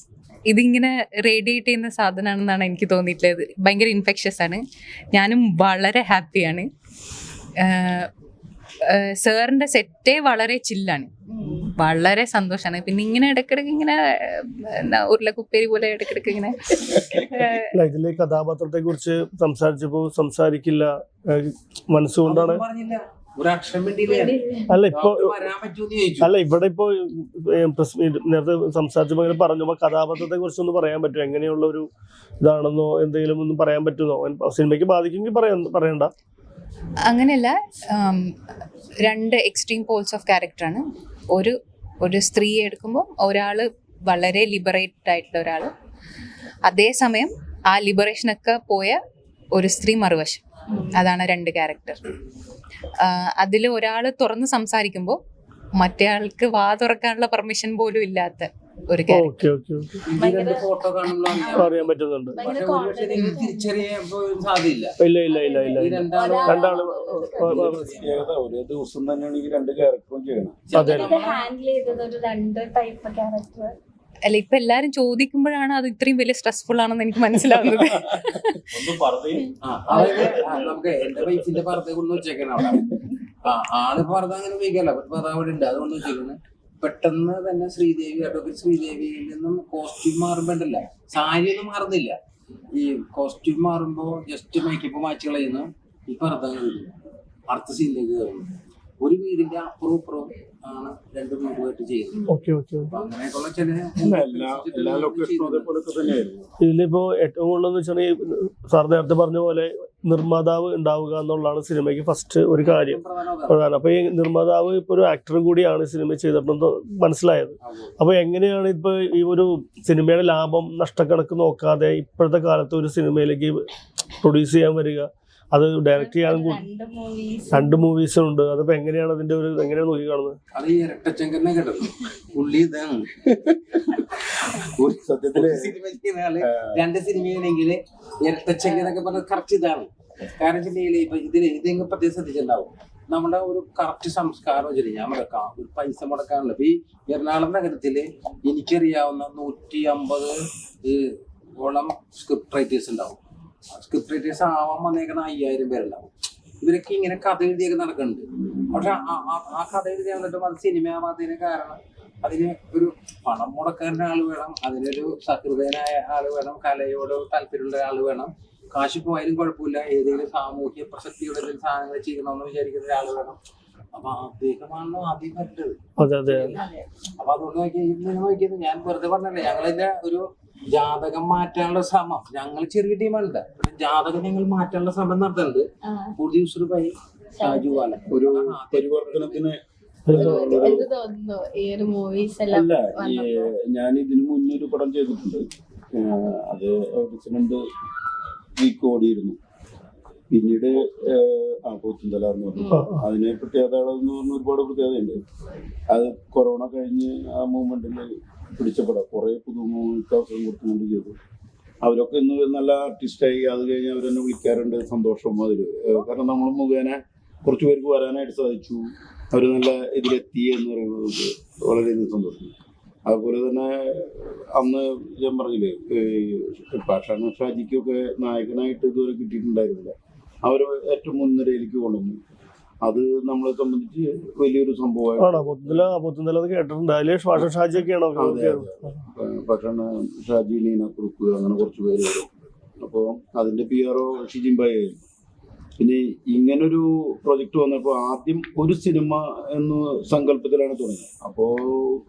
S5: ഇതിങ്ങനെ റേഡിയേറ്റ് ചെയ്യുന്ന സാധനമാണെന്നാണ് എനിക്ക് തോന്നിയിട്ടുള്ളത്. ഭയങ്കര ഇൻഫെക്ഷ്യസ് ആണ്. ഞാനും വളരെ ഹാപ്പിയാണ്. സാറിൻ്റെ സെറ്റേ വളരെ ചില്ലാണ്, വളരെ സന്തോഷമാണ്. പിന്നെ ഇങ്ങനെ ഇടയ്ക്കിടയ്ക്ക് ഇങ്ങനെ ഉരുളക്കുപ്പേരി പോലെ ഇടയ്ക്കിടയ്ക്ക് ഇങ്ങനെ
S2: ഇതിലെ കഥാപാത്രത്തെ കുറിച്ച് സംസാരിച്ചപ്പോ സംസാരിക്കില്ല മനസ്സുകൊണ്ടാണ്. അല്ല ഇവിടെ ഇപ്പോ നേരത്തെ സംസാരിച്ചപ്പോ ഇങ്ങനെ പറഞ്ഞപ്പോ കഥാപാത്രത്തെ കുറിച്ചൊന്ന് പറയാൻ പറ്റുമോ? എങ്ങനെയുള്ള ഒരു ഇതാണെന്നോ എന്തെങ്കിലും ഒന്നും പറയാൻ പറ്റുമോ? സിനിമയ്ക്ക് ബാധിക്കുമെങ്കിൽ പറയണ്ട.
S5: അങ്ങനെയല്ല, 2 എക്സ്ട്രീം പോൾസ് ഓഫ് ക്യാരക്ടറാണ്. ഒരു സ്ത്രീയെ എടുക്കുമ്പോൾ ഒരാൾ വളരെ ലിബറേറ്റഡ് ആയിട്ടുള്ള ഒരാൾ, അതേസമയം ആ ലിബറേഷനൊക്കെ പോയ ഒരു സ്ത്രീ മറുവശം. അതാണ് 2 ക്യാരക്ടർ. അതിൽ ഒരാൾ തുറന്ന് സംസാരിക്കുമ്പോൾ മറ്റേ ആൾക്ക് വാ തുറക്കാനുള്ള പെർമിഷൻ പോലും ഇല്ലാത്ത ഒരു ക്യാരക്ടർ.
S4: ഫോട്ടോ
S2: അറിയാൻ പറ്റുന്നുണ്ട്.
S4: തിരിച്ചറിയാൻ സാധ്യതയില്ല.
S2: ഇല്ല രണ്ടാള്
S1: ഒരേ ദിവസം തന്നെയാണ് ഈ 2 ക്യാരക്ടറും ചെയ്യണം.
S7: ഹാൻഡിൽ ചെയ്തത് ഒരു 2 ടൈപ്പ് ക്യാരക്ടർ.
S5: അല്ല, ഇപ്പൊ എല്ലാരും ചോദിക്കുമ്പോഴാണ് അത് ഇത്രയും വലിയ സ്ട്രെസ്ഫുൾ ആണെന്ന് എനിക്ക് മനസ്സിലാവുന്നത്.
S4: നമുക്ക് എന്റെ വൈഫിന്റെ പറത്തെ കൊണ്ട് വെച്ചേക്കണം അവിടെ. ആള് പറത അങ്ങനെ ഉപയോഗിക്കല്ല, പറ അവിടെ ഉണ്ട്, അതുകൊണ്ട് വെച്ചേക്കുന്നത്. പെട്ടെന്ന് തന്നെ ശ്രീദേവി, അഡ്വക്കേറ്റ് ശ്രീദേവിയിൽ നിന്നും കോസ്റ്റ്യൂം മാറുമ്പോണ്ടല്ല, സാരി ഒന്നും മാറുന്നില്ല. ഈ കോസ്റ്റ്യൂം മാറുമ്പോ ജസ്റ്റ് മേക്കപ്പ് മാറ്റി കളയുന്നു, ഈ പറത അടുത്ത സീനിലേക്ക് കയറുന്നു. ഒരു വീടിന്റെ അപ്പുറവും ആണ് 2 വീടുമായിട്ട് ചെയ്യുന്നത്. അങ്ങനെയൊക്കെയുള്ള ചില
S2: ഇതിലിപ്പോ ഏറ്റവും കൂടുതലെന്ന് വെച്ചാൽ സാർ നേരത്തെ പറഞ്ഞ പോലെ നിർമ്മാതാവ് ഉണ്ടാവുക എന്നുള്ളതാണ് സിനിമയ്ക്ക് ഫസ്റ്റ് ഒരു കാര്യം പ്രധാനം. അപ്പൊ ഈ നിർമ്മാതാവ് ഇപ്പൊ ഒരു ആക്ടറും കൂടിയാണ് സിനിമ ചെയ്തിട്ടുണ്ടെന്ന് മനസ്സിലായത്. അപ്പൊ എങ്ങനെയാണ് ഇപ്പൊ ഈ ഒരു സിനിമയുടെ ലാഭം നഷ്ടക്കണക്ക് നോക്കാതെ ഇപ്പോഴത്തെ കാലത്ത് ഒരു സിനിമയിലേക്ക് പ്രൊഡ്യൂസ് ചെയ്യാൻ വരിക, അത് ഡയറക്ട് ചെയ്യാൻ 2 മൂവീസ് ഉണ്ട്. അതിപ്പോ എങ്ങനെയാണ് അതിന്റെ ഒരു എങ്ങനെയാണ് നോക്കി കാണുന്നത്?
S4: അത് ഈ ഇരട്ടച്ചങ്കറിനെ കേട്ടത് പുള്ളി ഇതാണ്.
S1: സത്യത്തില്
S4: സിനിമ ചെയ്യുന്ന ആള് 2 സിനിമയാണെങ്കിൽ ഇരട്ടച്ചങ്കനൊക്കെ പറഞ്ഞത് കറക്റ്റ് ഇതാണ്. കാരണം വെച്ചിട്ടുണ്ടെങ്കിൽ ഇപ്പൊ ഇതിന് ഇതെങ്കിൽ പ്രത്യേകം ശ്രദ്ധിച്ചിട്ടുണ്ടാവും. നമ്മുടെ ഒരു കറക്റ്റ് സംസ്കാരം വെച്ചിട്ട് ഞാൻ മുടക്കാം ഒരു പൈസ മുടക്കാനുള്ള ഇപ്പൊ ഈ എറണാകുളം നഗരത്തില് എനിക്കറിയാവുന്ന 150 ഓളം സ്ക്രിപ്റ്റ് റൈറ്റേഴ്സ് ഉണ്ടാവും. സ്ക്രിപ്റ്റ് റൈറ്റേഴ്സ് ആവാൻ വന്നേക്കുന്ന 5000 പേരുണ്ടാവും. ഇവരൊക്കെ ഇങ്ങനെ കഥ എഴുതിയൊക്കെ നടക്കുന്നുണ്ട്. പക്ഷെ ആ കഥ എഴുതി വന്നിട്ടും അത് സിനിമയാവാത്തതിന് കാരണം അതിന് ഒരു പണം മുടക്കാരൻ്റെ ആൾ വേണം, അതിനൊരു സഹൃദയനായ ആൾ വേണം, കലയോട് താല്പര്യമുള്ള ആൾ വേണം. കാശ് പോയാലും കുഴപ്പമില്ല, ഏതെങ്കിലും സാമൂഹ്യ പ്രസക്തിയുള്ള എന്തെങ്കിലും സാധനങ്ങൾ ചെയ്യണമെന്ന് വിചാരിക്കുന്ന ഒരാൾ വേണം. അപ്പൊ അദ്ദേഹമാണല്ലോ ആദ്യം വരേണ്ടത്. അപ്പൊ അതുകൊണ്ട് നോക്കിയത് ഞാൻ വെറുതെ പറഞ്ഞല്ലേ, ഞങ്ങളിതിന്റെ ഒരു ജാതകം മാറ്റാനുള്ള ശ്രമം, ഞങ്ങൾ ചെറിയ ടീമാണ്, ജാതകം ഞങ്ങൾ മാറ്റാനുള്ള ശ്രമം നടത്തുന്നുണ്ട്. പ്രൊഡ്യൂസർ ബൈ ഷാജു വാല.
S1: ഒരു പരിവർത്തനത്തിന്
S7: എന്ത് തോന്നുന്നു ഈ ഒരു മൂവീസ് എല്ലാം?
S1: അല്ല, ഞാൻ ഇതിനു മുന്നേ ഒരു പടം ചെയ്തിട്ടുണ്ട്. അത് പ്രസിഡന്റ് വീക്ക് ഓടിയിരുന്നു. പിന്നീട് പോത്തുന്തല എന്ന് പറഞ്ഞു. അതിന് പ്രത്യേകതകളെന്ന് പറഞ്ഞ ഒരുപാട് പ്രത്യേകതയുണ്ട്. അത് കൊറോണ കഴിഞ്ഞ് ആ മൂവ്മെന്റിൽ പിടിച്ച പടം കുറെ പുതുമുഖങ്ങൾക്ക് അവസരം കൊടുത്തുകൊണ്ട് ചെയ്തു. അവരൊക്കെ ഇന്ന് നല്ല ആർട്ടിസ്റ്റായി. അത് കഴിഞ്ഞ് അവരെന്നെ വിളിക്കാറുണ്ട്. സന്തോഷം അതിൽ. കാരണം നമ്മൾ മുഖേന കുറച്ച് പേർക്ക് വരാനായിട്ട് സാധിച്ചു. അവർ നല്ല ഇതിലെത്തി എന്ന് പറയുന്നത് വളരെയധികം സന്തോഷം. അതുപോലെ തന്നെ അന്ന് ഞാൻ പറഞ്ഞില്ലേ, പാഷാണ് ഷാജിക്കൊക്കെ നായകനായിട്ട് ഇതുവരെ കിട്ടിയിട്ടുണ്ടായിരുന്നില്ല. അവർ ഏറ്റവും മുൻനിരയിലേക്ക് കൊണ്ടുവന്നു. അത് നമ്മളെ സംബന്ധിച്ച് വലിയൊരു സംഭവമാണ്.
S2: കേട്ടിട്ടുണ്ട്.
S1: പാഷാണ് ഷാജി, ലീന കുറുപ്പ്, അങ്ങനെ കുറച്ച് പേര് വരും. അപ്പോൾ അതിന്റെ PRO ഷിജിൻ ഭായി ആയിരുന്നു. പിന്നെ ഇങ്ങനൊരു പ്രൊജക്ട് വന്നപ്പോൾ ആദ്യം ഒരു സിനിമ എന്ന സങ്കല്പത്തിലാണ് തുടങ്ങിയത്. അപ്പോൾ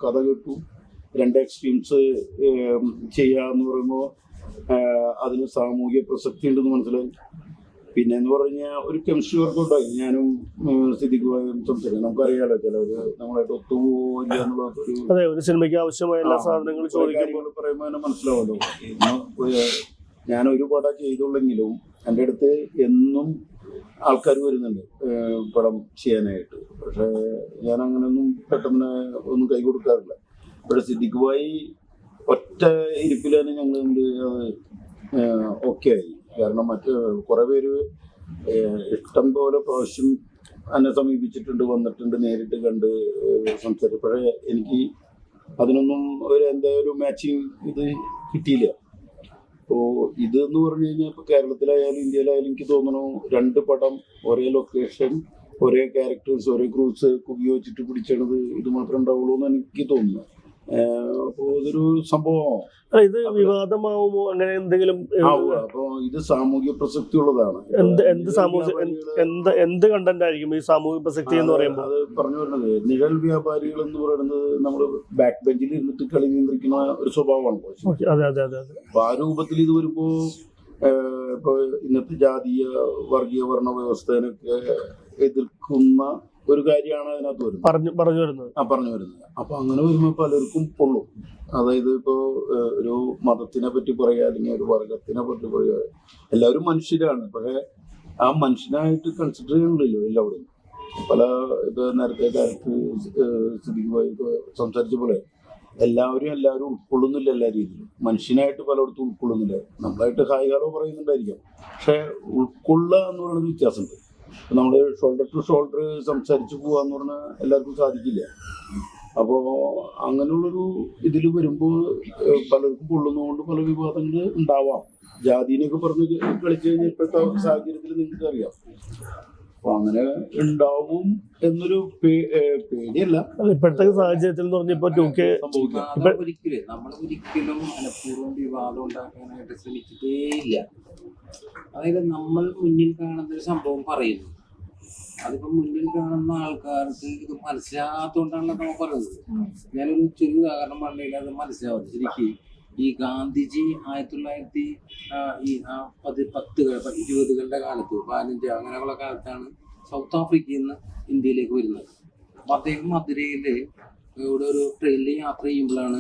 S1: കഥ കേട്ടു, 2 എക്സ്ട്രീംസ് ചെയ്യാന്ന് പറയുമ്പോൾ അതിന് സാമൂഹിക പ്രസക്തി ഉണ്ടെന്ന് മനസ്സിലായി. പിന്നെ എന്ന് പറഞ്ഞാൽ ഒരു കെമിസ്ട്രി വർക്ക് ഉണ്ടായി. ഞാനും സിദ്ദിഖുമായും സംസാരിക്കും. നമുക്കറിയാലോ, ചിലവര് നമ്മളായിട്ട് ഒത്തുപോകില്ല എന്നുള്ള
S2: ഒരു സിനിമയ്ക്ക് ആവശ്യമായ എല്ലാ സാധനങ്ങളും
S1: കാര്യങ്ങൾ പറയുമ്പോൾ തന്നെ മനസ്സിലാവുമല്ലോ. ഞാൻ ഒരു പടം ചെയ്തുള്ളെങ്കിലും എൻ്റെ അടുത്ത് എന്നും ആൾക്കാർ വരുന്നുണ്ട് പടം ചെയ്യാനായിട്ട്. പക്ഷെ ഞാൻ അങ്ങനെയൊന്നും പെട്ടെന്ന് ഒന്നും കൈ കൊടുക്കാറില്ല. പക്ഷെ സിദ്ദിഖ് ഭായി ഒറ്റ ഇരിപ്പിൽ തന്നെ ഞങ്ങൾ ഓക്കെ ആയി. കാരണം മറ്റ് കുറെ പേര് ഇഷ്ടം പോലെ പ്രാവശ്യം എന്നെ സമീപിച്ചിട്ടുണ്ട്, വന്നിട്ടുണ്ട്, നേരിട്ട് കണ്ട് സംസാരിച്ചു. പക്ഷേ എനിക്ക് അതിനൊന്നും എന്താ ഒരു മാച്ചിങ് ഇത് കിട്ടിയില്ല. അപ്പോൾ ഇതെന്ന് പറഞ്ഞു കഴിഞ്ഞാൽ ഇപ്പോൾ കേരളത്തിലായാലും ഇന്ത്യയിലായാലും എനിക്ക് തോന്നുന്നു 2 പടം ഒരേ ലൊക്കേഷൻ, ഒരേ ക്യാരക്ടേഴ്സ്, ഒരേ ക്രൂസ് ഉപയോഗിച്ചിട്ട് പിടിച്ചത് ഇത് മാത്രമേ ഉണ്ടാവുള്ളൂ എന്ന് എനിക്ക് തോന്നുന്നു. അപ്പോൾ ഇതൊരു സംഭവമാവും.
S2: ഇത് വിവാദമാവുമോ അങ്ങനെ എന്തെങ്കിലും?
S1: അപ്പൊ ഇത് സാമൂഹ്യ പ്രസക്തി ഉള്ളതാണ്.
S2: എന്ത് കണ്ടന്റ് ആയിരിക്കും ഈ സാമൂഹ്യ പ്രസക്തി എന്ന് പറയുമ്പോൾ?
S1: അത് പറഞ്ഞു വരുന്നത് നിഴൽ വ്യാപാരികൾ എന്ന് പറയുന്നത് നമ്മൾ ബാക്ക് ബെഞ്ചിൽ ഇരുന്നിട്ട് കളി നിയന്ത്രിക്കുന്ന ഒരു സ്വഭാവമാണ്. അപ്പൊ ആ രൂപത്തിൽ ഇത് വരുമ്പോ ഇപ്പൊ ഇന്നത്തെ ജാതീയ വർഗീയ വർണ്ണ വ്യവസ്ഥേനൊക്കെ എതിർക്കുന്ന ഒരു കാര്യമാണ് അതിനകത്ത് പറഞ്ഞു വരുന്നത്. അപ്പൊ അങ്ങനെ വരുമ്പോൾ പലർക്കും പൊള്ളും. അതായത് ഇപ്പോ ഒരു മതത്തിനെ പറ്റി പറയുക, അല്ലെങ്കിൽ ഒരു വർഗത്തിനെ പറ്റി പറയുക, എല്ലാവരും മനുഷ്യരാണ്. പക്ഷെ ആ മനുഷ്യനായിട്ട് കൺസിഡർ ചെയ്യണമല്ലോ എല്ലാവരും. പല ഇപ്പൊ നേരത്തെ കാലത്ത് സ്ഥിതിക്കുമായി സംസാരിച്ച പോലെ എല്ലാവരും ഉൾക്കൊള്ളുന്നില്ല. എല്ലാ രീതിയിലും മനുഷ്യനായിട്ട് പലയിടത്തും ഉൾക്കൊള്ളുന്നില്ല. നമ്മളായിട്ട് ഹായികാലോ പറയുന്നുണ്ടായിരിക്കാം, പക്ഷെ ഉൾക്കൊള്ളുക എന്ന് പറയുന്നത് വ്യത്യാസമുണ്ട്. നമ്മൾ ഷോൾഡർ ടു ഷോൾഡർ സംസാരിച്ച് പോവാന്ന് പറഞ്ഞാൽ എല്ലാവർക്കും സാധിക്കില്ല. അപ്പോൾ അങ്ങനെയുള്ളൊരു ഇതിൽ വരുമ്പോൾ പലർക്കും കൊള്ളുന്നതുകൊണ്ട് പല വിവാദങ്ങൾ ഉണ്ടാവാം. ജാതിനൊക്കെ പറഞ്ഞ് കളിച്ചു കഴിഞ്ഞാൽ ഇപ്പോഴത്തെ സാഹചര്യത്തിൽ നിങ്ങൾക്ക് അറിയാം. അപ്പൊ അങ്ങനെ ഉണ്ടാവും എന്നൊരു പേടിയല്ല.
S2: ഇപ്പോഴത്തെ സാഹചര്യത്തിൽ എന്ന് പറഞ്ഞപ്പോ
S4: ഒരിക്കലും മനഃപൂർവ്വം വിവാദം ഉണ്ടാക്കാനായിട്ട് ശ്രമിച്ചിട്ടേ ഇല്ല. അതായത് നമ്മൾ മുന്നിൽ കാണുന്ന ഒരു സംഭവം പറയുന്നു, അതിപ്പോ മുന്നിൽ കാണുന്ന ആൾക്കാർക്ക് ഇത് മനസ്സിലാകാത്തോണ്ടാണല്ലോ നമ്മൾ പറയുന്നത്. ഞാനൊരു ചെറിയ ഉദാഹരണം പറഞ്ഞില്ല, അത് മനസ്സിലാവും. ശരിക്കും ഈ ഗാന്ധിജി 1920കളുടെ കാലത്ത് 15 അങ്ങനെയുള്ള കാലത്താണ് സൗത്ത് ആഫ്രിക്കയിൽ നിന്ന് ഇന്ത്യയിലേക്ക് വരുന്നത്. അപ്പൊ അദ്ദേഹം മധുരയില് ഇവിടെ ഒരു ട്രെയിനിൽ യാത്ര ചെയ്യുമ്പോഴാണ്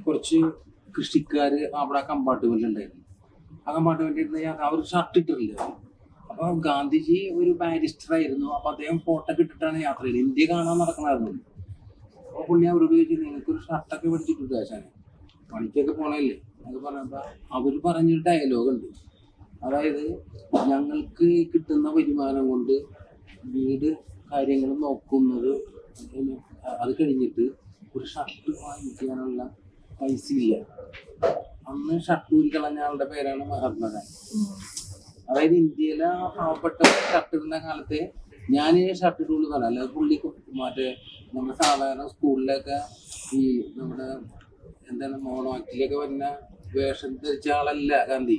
S4: കുറച്ച് കൃഷിക്കാര് അവിടെ കമ്പാർട്ട്മെന്റ് ഉണ്ടായിരുന്നു. ആ കമ്പാർട്ട്മെന്റ് ഇരുന്ന് അവർ ഷർട്ട് ഇട്ടിട്ടില്ല. അപ്പൊ ഗാന്ധിജി ഒരു ബാരിസ്റ്റർ ആയിരുന്നു. അപ്പൊ അദ്ദേഹം ഫോട്ടൊക്കെ ഇട്ടിട്ടാണ് യാത്ര ചെയ്യുന്നത്. ഇന്ത്യ കാണാൻ നടക്കണമായിരുന്നു. അപ്പൊ പുള്ളി അവരോട് ചോദിച്ചു, നിങ്ങൾക്കൊരു ഷർട്ടൊക്കെ പിടിച്ചിട്ടുണ്ട് ആശാനെ, പണിക്കൊക്കെ പോണല്ലേ അത് പറഞ്ഞപ്പോ അവര് പറഞ്ഞൊരു ഡയലോഗ് ഉണ്ട്. അതായത് ഞങ്ങൾക്ക് കിട്ടുന്ന വരുമാനം കൊണ്ട് വീട് കാര്യങ്ങൾ നോക്കുന്നത് അത് കഴിഞ്ഞിട്ട് ഒരു ഷർട്ട് വാങ്ങിക്കാനുള്ള പൈസ ഇല്ല. അന്ന് ഷർട്ട് ഊരിക്കളഞ്ഞ ആളുടെ പേരാണ് മഹാത്മാഗാന്ധി. അതായത് ഇന്ത്യയിലെ പാവപ്പെട്ട ഷർട്ട് ഇടുന്ന കാലത്തെ ഞാൻ ഷർട്ട് ഇട്ടുള്ളൂ എന്ന് അല്ലാതെ പുള്ളി മറ്റേ നമ്മുടെ സാധാരണ സ്കൂളിലൊക്കെ ഈ നമ്മുടെ എന്താണ് മോണോക്കിലൊക്കെ വരുന്ന വേഷം ധരിച്ച ആളല്ല ഗാന്ധി.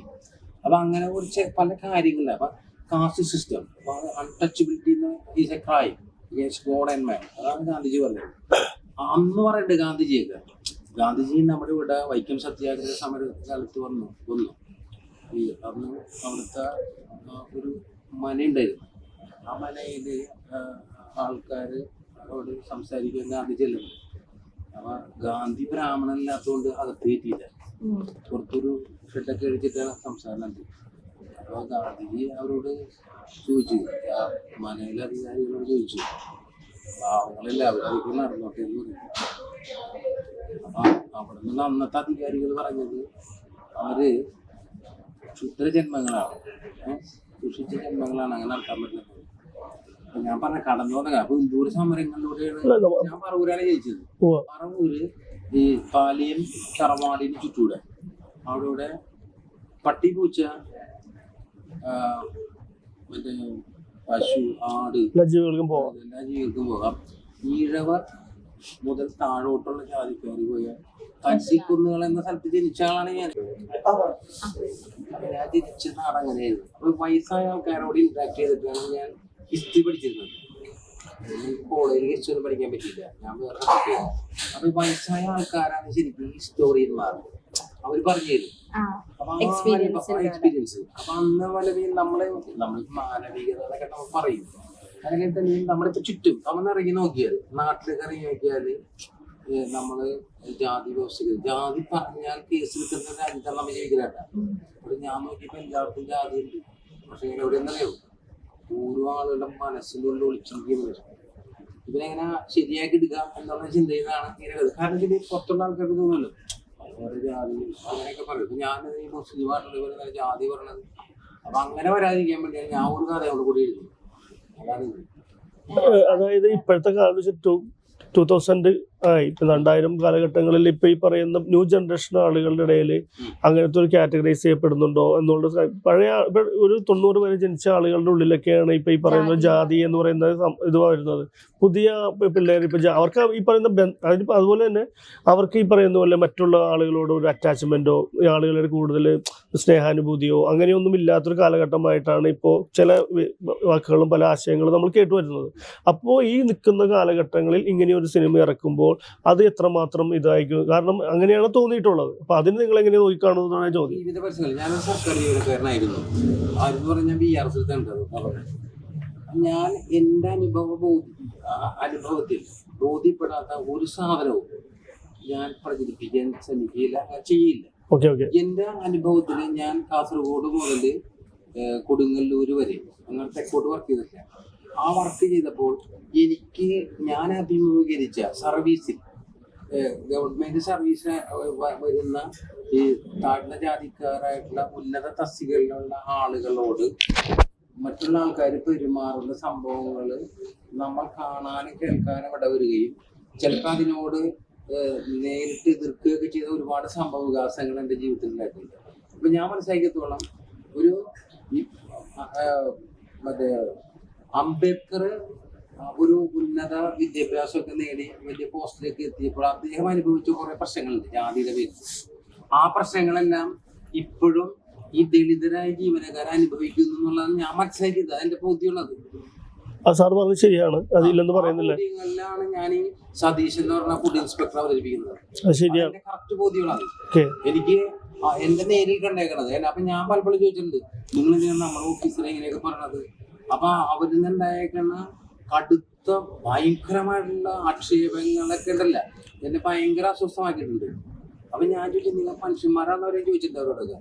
S4: അപ്പൊ അങ്ങനെ കുറച്ച് പല കാര്യങ്ങളില്ല. അപ്പൊ caste system, untouchability is a crime against god and man. അതാണ് ഗാന്ധിജി പറഞ്ഞത്. അന്ന് പറയണ്ട് ഗാന്ധിജിയൊക്കെ. ഗാന്ധിജി നമ്മുടെ ഇവിടെ വൈക്കം സത്യാഗ്രഹ സമര കാലത്ത് വന്നു. ഈ അന്ന് അവിടുത്തെ ഒരു മനയുണ്ടായിരുന്നു. ആ മനയിൽ ആൾക്കാരോട് സംസാരിക്കാൻ ഗാന്ധി ചെല്ലുന്നു. അപ്പൊ ഗാന്ധി ബ്രാഹ്മണനില്ലാത്തതുകൊണ്ട് അകത്ത് കയറ്റിയില്ല. പുറത്തൊരു ഷെഡൊക്കെ അടിച്ചിട്ടാണ് സംസാരം നടത്തി. അപ്പോൾ ഗാന്ധിജി അവരോട് ചോദിച്ചു, ആ മനയിലെ അധികാരികളോട് ചോദിച്ചു, പാവങ്ങളല്ല അവരധികം നടന്നോട്ടെ എന്ന് പറഞ്ഞു. അപ്പൊ അവിടെ നിന്ന് അന്നത്തെ അധികാരികൾ പറഞ്ഞത് അവര് ക്ഷുദ്രജന്മങ്ങളാണ്, ദുഷിച്ച ജന്മങ്ങളാണ്, അങ്ങനെ നടത്താൻ പറ്റുന്നത്. അപ്പൊ ഞാൻ പറഞ്ഞ കടന്നു വന്ന അപ്പൊ എന്തോരം സമരങ്ങളിലൂടെയാണ് ഞാൻ പറവൂരാണ് ജയിച്ചത്. പറവൂര് ഈ പാലിയം തറവാടിന് ചുറ്റൂടെ അവിടെ പട്ടി, പൂച്ച, മറ്റേ പശു, ആട് എല്ലാ ജീവികൾക്കും പോകാം. ഈഴവർ മുതൽ താഴോട്ടുള്ള ജാതിക്കാർ പോയാൽ കച്ചിക്കുന്നുകൾ എന്ന സ്ഥലത്ത് ജനിച്ച ആളാണ് ഞാൻ. ഞാൻ ജനിച്ച നാട് അങ്ങനെയായിരുന്നു. അപ്പൊ വയസ്സായ ആൾക്കാരോട് ഇന്ററാക്ട് ചെയ്തിട്ടാണ് ഞാൻ ഹിസ്റ്ററി പഠിച്ചിരുന്നത്. കോളേജിൽ ഹിസ്റ്ററി ഒന്നും പഠിക്കാൻ പറ്റിയില്ല, ഞാൻ വേറെ. അപ്പൊ വയസ്സായ ആൾക്കാരാണ് ശരിക്കും ഹിസ്റ്റോറിയന്മാർ. അവർ പറഞ്ഞു തരും എക്സ്പീരിയൻസ്. അപ്പൊ അന്ന് പലരും നമ്മള് മാനവികത എന്നൊക്കെ നമ്മൾ പറയും. അങ്ങനെ തന്നെ നമ്മളിപ്പോ ചുറ്റും നമ്മൾ ഇറങ്ങി നോക്കിയാൽ, നാട്ടിലേക്ക് ഇറങ്ങി നോക്കിയാൽ നമ്മള് ജാതി വ്യവസ്ഥ, ജാതി പറഞ്ഞാൽ കേസ് എടുക്കുന്ന രാജ്യത്താണ് നമ്മൾ ജീവിക്കലാട്ട. ഇവിടെ ഞാൻ നോക്കിയപ്പോ എല്ലാവർക്കും ജാതി ഉണ്ട്. പക്ഷെ എവിടെ എന്നറിയോ, ഓരോ ആളുകളുടെ മനസ്സിൻ്റെ ഉള്ളിൽ ഒളിച്ചിരിക്കുന്നത്. ഇവരെങ്ങനെ ശരിയാക്കി എടുക്കാം എന്നുള്ള ചിന്തയിലാണ് ഇങ്ങനെ. കാരണം ഇതിൽ പുറത്തുള്ള ആൾക്കാർക്ക് തോന്നുമല്ലോ ഓരോ ജാതി അങ്ങനെയൊക്കെ പറയും. ഇപ്പൊ ഞാൻ ഈ മുസ്ലിം ആയിട്ടുള്ള ജാതി പറഞ്ഞത്. അപ്പൊ അങ്ങനെ വരാതിരിക്കാൻ വേണ്ടിയാണ് ഞാൻ ഒരു കഥ അവിടെ കൂടി എഴുതി. അതാണ് ഇത്.
S2: അതായത് ഇപ്പോഴത്തെ കാലത്ത് 2000 ആയി, ഇപ്പം 2000 കാലഘട്ടങ്ങളിൽ ഇപ്പം ഈ പറയുന്ന ന്യൂ ജനറേഷൻ ആളുകളുടെ ഇടയിൽ അങ്ങനത്തെ ഒരു കാറ്റഗറൈസ് ചെയ്യപ്പെടുന്നുണ്ടോ എന്നുള്ളത് പഴയ ഒരു 90 വരെ ജനിച്ച ആളുകളുടെ ഉള്ളിലൊക്കെയാണ് ഇപ്പം ഈ പറയുന്ന ജാതി എന്ന് പറയുന്ന ഇത് വരുന്നത്. പുതിയ പിള്ളേർ ഇപ്പം അവർക്ക് ഈ പറയുന്ന അതിനിപ്പോൾ അതുപോലെ തന്നെ അവർക്ക് ഈ പറയുന്ന പോലെ മറ്റുള്ള ആളുകളോട് ഒരു അറ്റാച്ച്മെൻറ്റോ ആളുകളുടെ കൂടുതൽ സ്നേഹാനുഭൂതിയോ അങ്ങനെയൊന്നും ഇല്ലാത്തൊരു കാലഘട്ടമായിട്ടാണ് ഇപ്പോൾ ചില വാക്കുകളും പല ആശയങ്ങളും നമ്മൾ കേട്ടുവരുന്നത്. അപ്പോൾ ഈ നിൽക്കുന്ന കാലഘട്ടങ്ങളിൽ ഇങ്ങനെയൊരു സിനിമ ഇറക്കുമ്പോൾ അത് എത്രമാത്രം ഇതായിരിക്കും? കാരണം അങ്ങനെയാണ് തോന്നിയിട്ടുള്ളത്. അപ്പൊ അതിന് നിങ്ങൾ എങ്ങനെ നോക്കിക്കാണുന്നതാണ് ചോദ്യം.
S4: ഞാനൊരു സർക്കാർ ജീവനക്കാരനായിരുന്നു. ആരെന്ന് പറഞ്ഞാൽ ഞാൻ എൻ്റെ അനുഭവത്തിൽ ബോധ്യപ്പെടാത്ത ഒരു സാധനവും ഞാൻ പ്രചരിപ്പിക്കാൻ ശ്രമിക്കില്ല, ചെയ്യില്ല. എൻ്റെ അനുഭവത്തിൽ ഞാൻ കാസർഗോഡ് മുതൽ കൊടുങ്ങല്ലൂര് വരെ അങ്ങനെ തെക്കോട്ട് വർക്ക് ചെയ്തിട്ടില്ല. ആ വർക്ക് ചെയ്തപ്പോൾ ഞാൻ അഭിമുഖീകരിച്ച സർവീസിൽ ഗവൺമെന്റ് സർവീസ് വരുന്ന ഈ താഴ്ന്ന ജാതിക്കാരായിട്ടുള്ള ഉന്നത തസ്തികകളിലുള്ള ആളുകളോട് മറ്റുള്ള ആൾക്കാർ പെരുമാറുന്ന സംഭവങ്ങൾ നമ്മൾ കാണാനും കേൾക്കാനും ഇടവരികയും ചിലപ്പോൾ അതിനോട് നേരിട്ട് എതിർക്കുകയൊക്കെ ചെയ്ത ഒരുപാട് സംഭവവികാസങ്ങൾ എൻ്റെ ജീവിതത്തിൽ ഉണ്ടായിട്ടുണ്ട്. അപ്പൊ ഞാൻ മനസ്സിലാക്കിയത്തോളം ഒരു മറ്റേ അംബേദ്കർ ഒരു ഉന്നത വിദ്യാഭ്യാസമൊക്കെ നേടി വലിയ പോസ്റ്റിലേക്ക് എത്തിയപ്പോൾ അദ്ദേഹം അനുഭവിച്ച കുറെ പ്രശ്നങ്ങളുണ്ട് ജാതിയുടെ പേരിൽ. ആ പ്രശ്നങ്ങളെല്ലാം ഇപ്പോഴും ഈ ദളിതരായ ജീവനക്കാരെ അനുഭവിക്കുന്നു എന്നുള്ളതാണ് ഞാൻ മനസ്സിലാക്കിയത്. അതെന്റെ ബോധ്യമുള്ളത്.
S2: ശരിയാണ്, അതില്ലെന്ന് പറയുന്നില്ല.
S4: ഞാൻ ഈ സതീഷ് എന്ന് പറഞ്ഞ ഫുഡ് ഇൻസ്പെക്ടർ അവതരിപ്പിക്കുന്നത്. കറക്റ്റ് ബോധ്യമുള്ളത് എനിക്ക് എന്റെ നേരിൽ കണ്ടേക്കണത്. അപ്പൊ ഞാൻ പലപ്പോഴും ചോദിച്ചിട്ടുണ്ട്, നിങ്ങൾ എന്തിനാണ് നമ്മുടെ ഓഫീസറെ ഇങ്ങനെയൊക്കെ പറഞ്ഞത്? അപ്പൊ അവരിൽ നിന്നുണ്ടായേക്കുന്ന കടുത്ത ഭയങ്കരമായിട്ടുള്ള ആക്ഷേപങ്ങളൊക്കെ ഉണ്ടല്ല, എന്നെ ഭയങ്കര അസ്വസ്ഥമാക്കിയിട്ടുണ്ട്. അപ്പൊ ഞാൻ ചോദിച്ചു, നിങ്ങൾ മനുഷ്യന്മാരാണെന്ന് അവരെ ചോദിച്ചിട്ടുണ്ട് അവരോടൊക്കെ.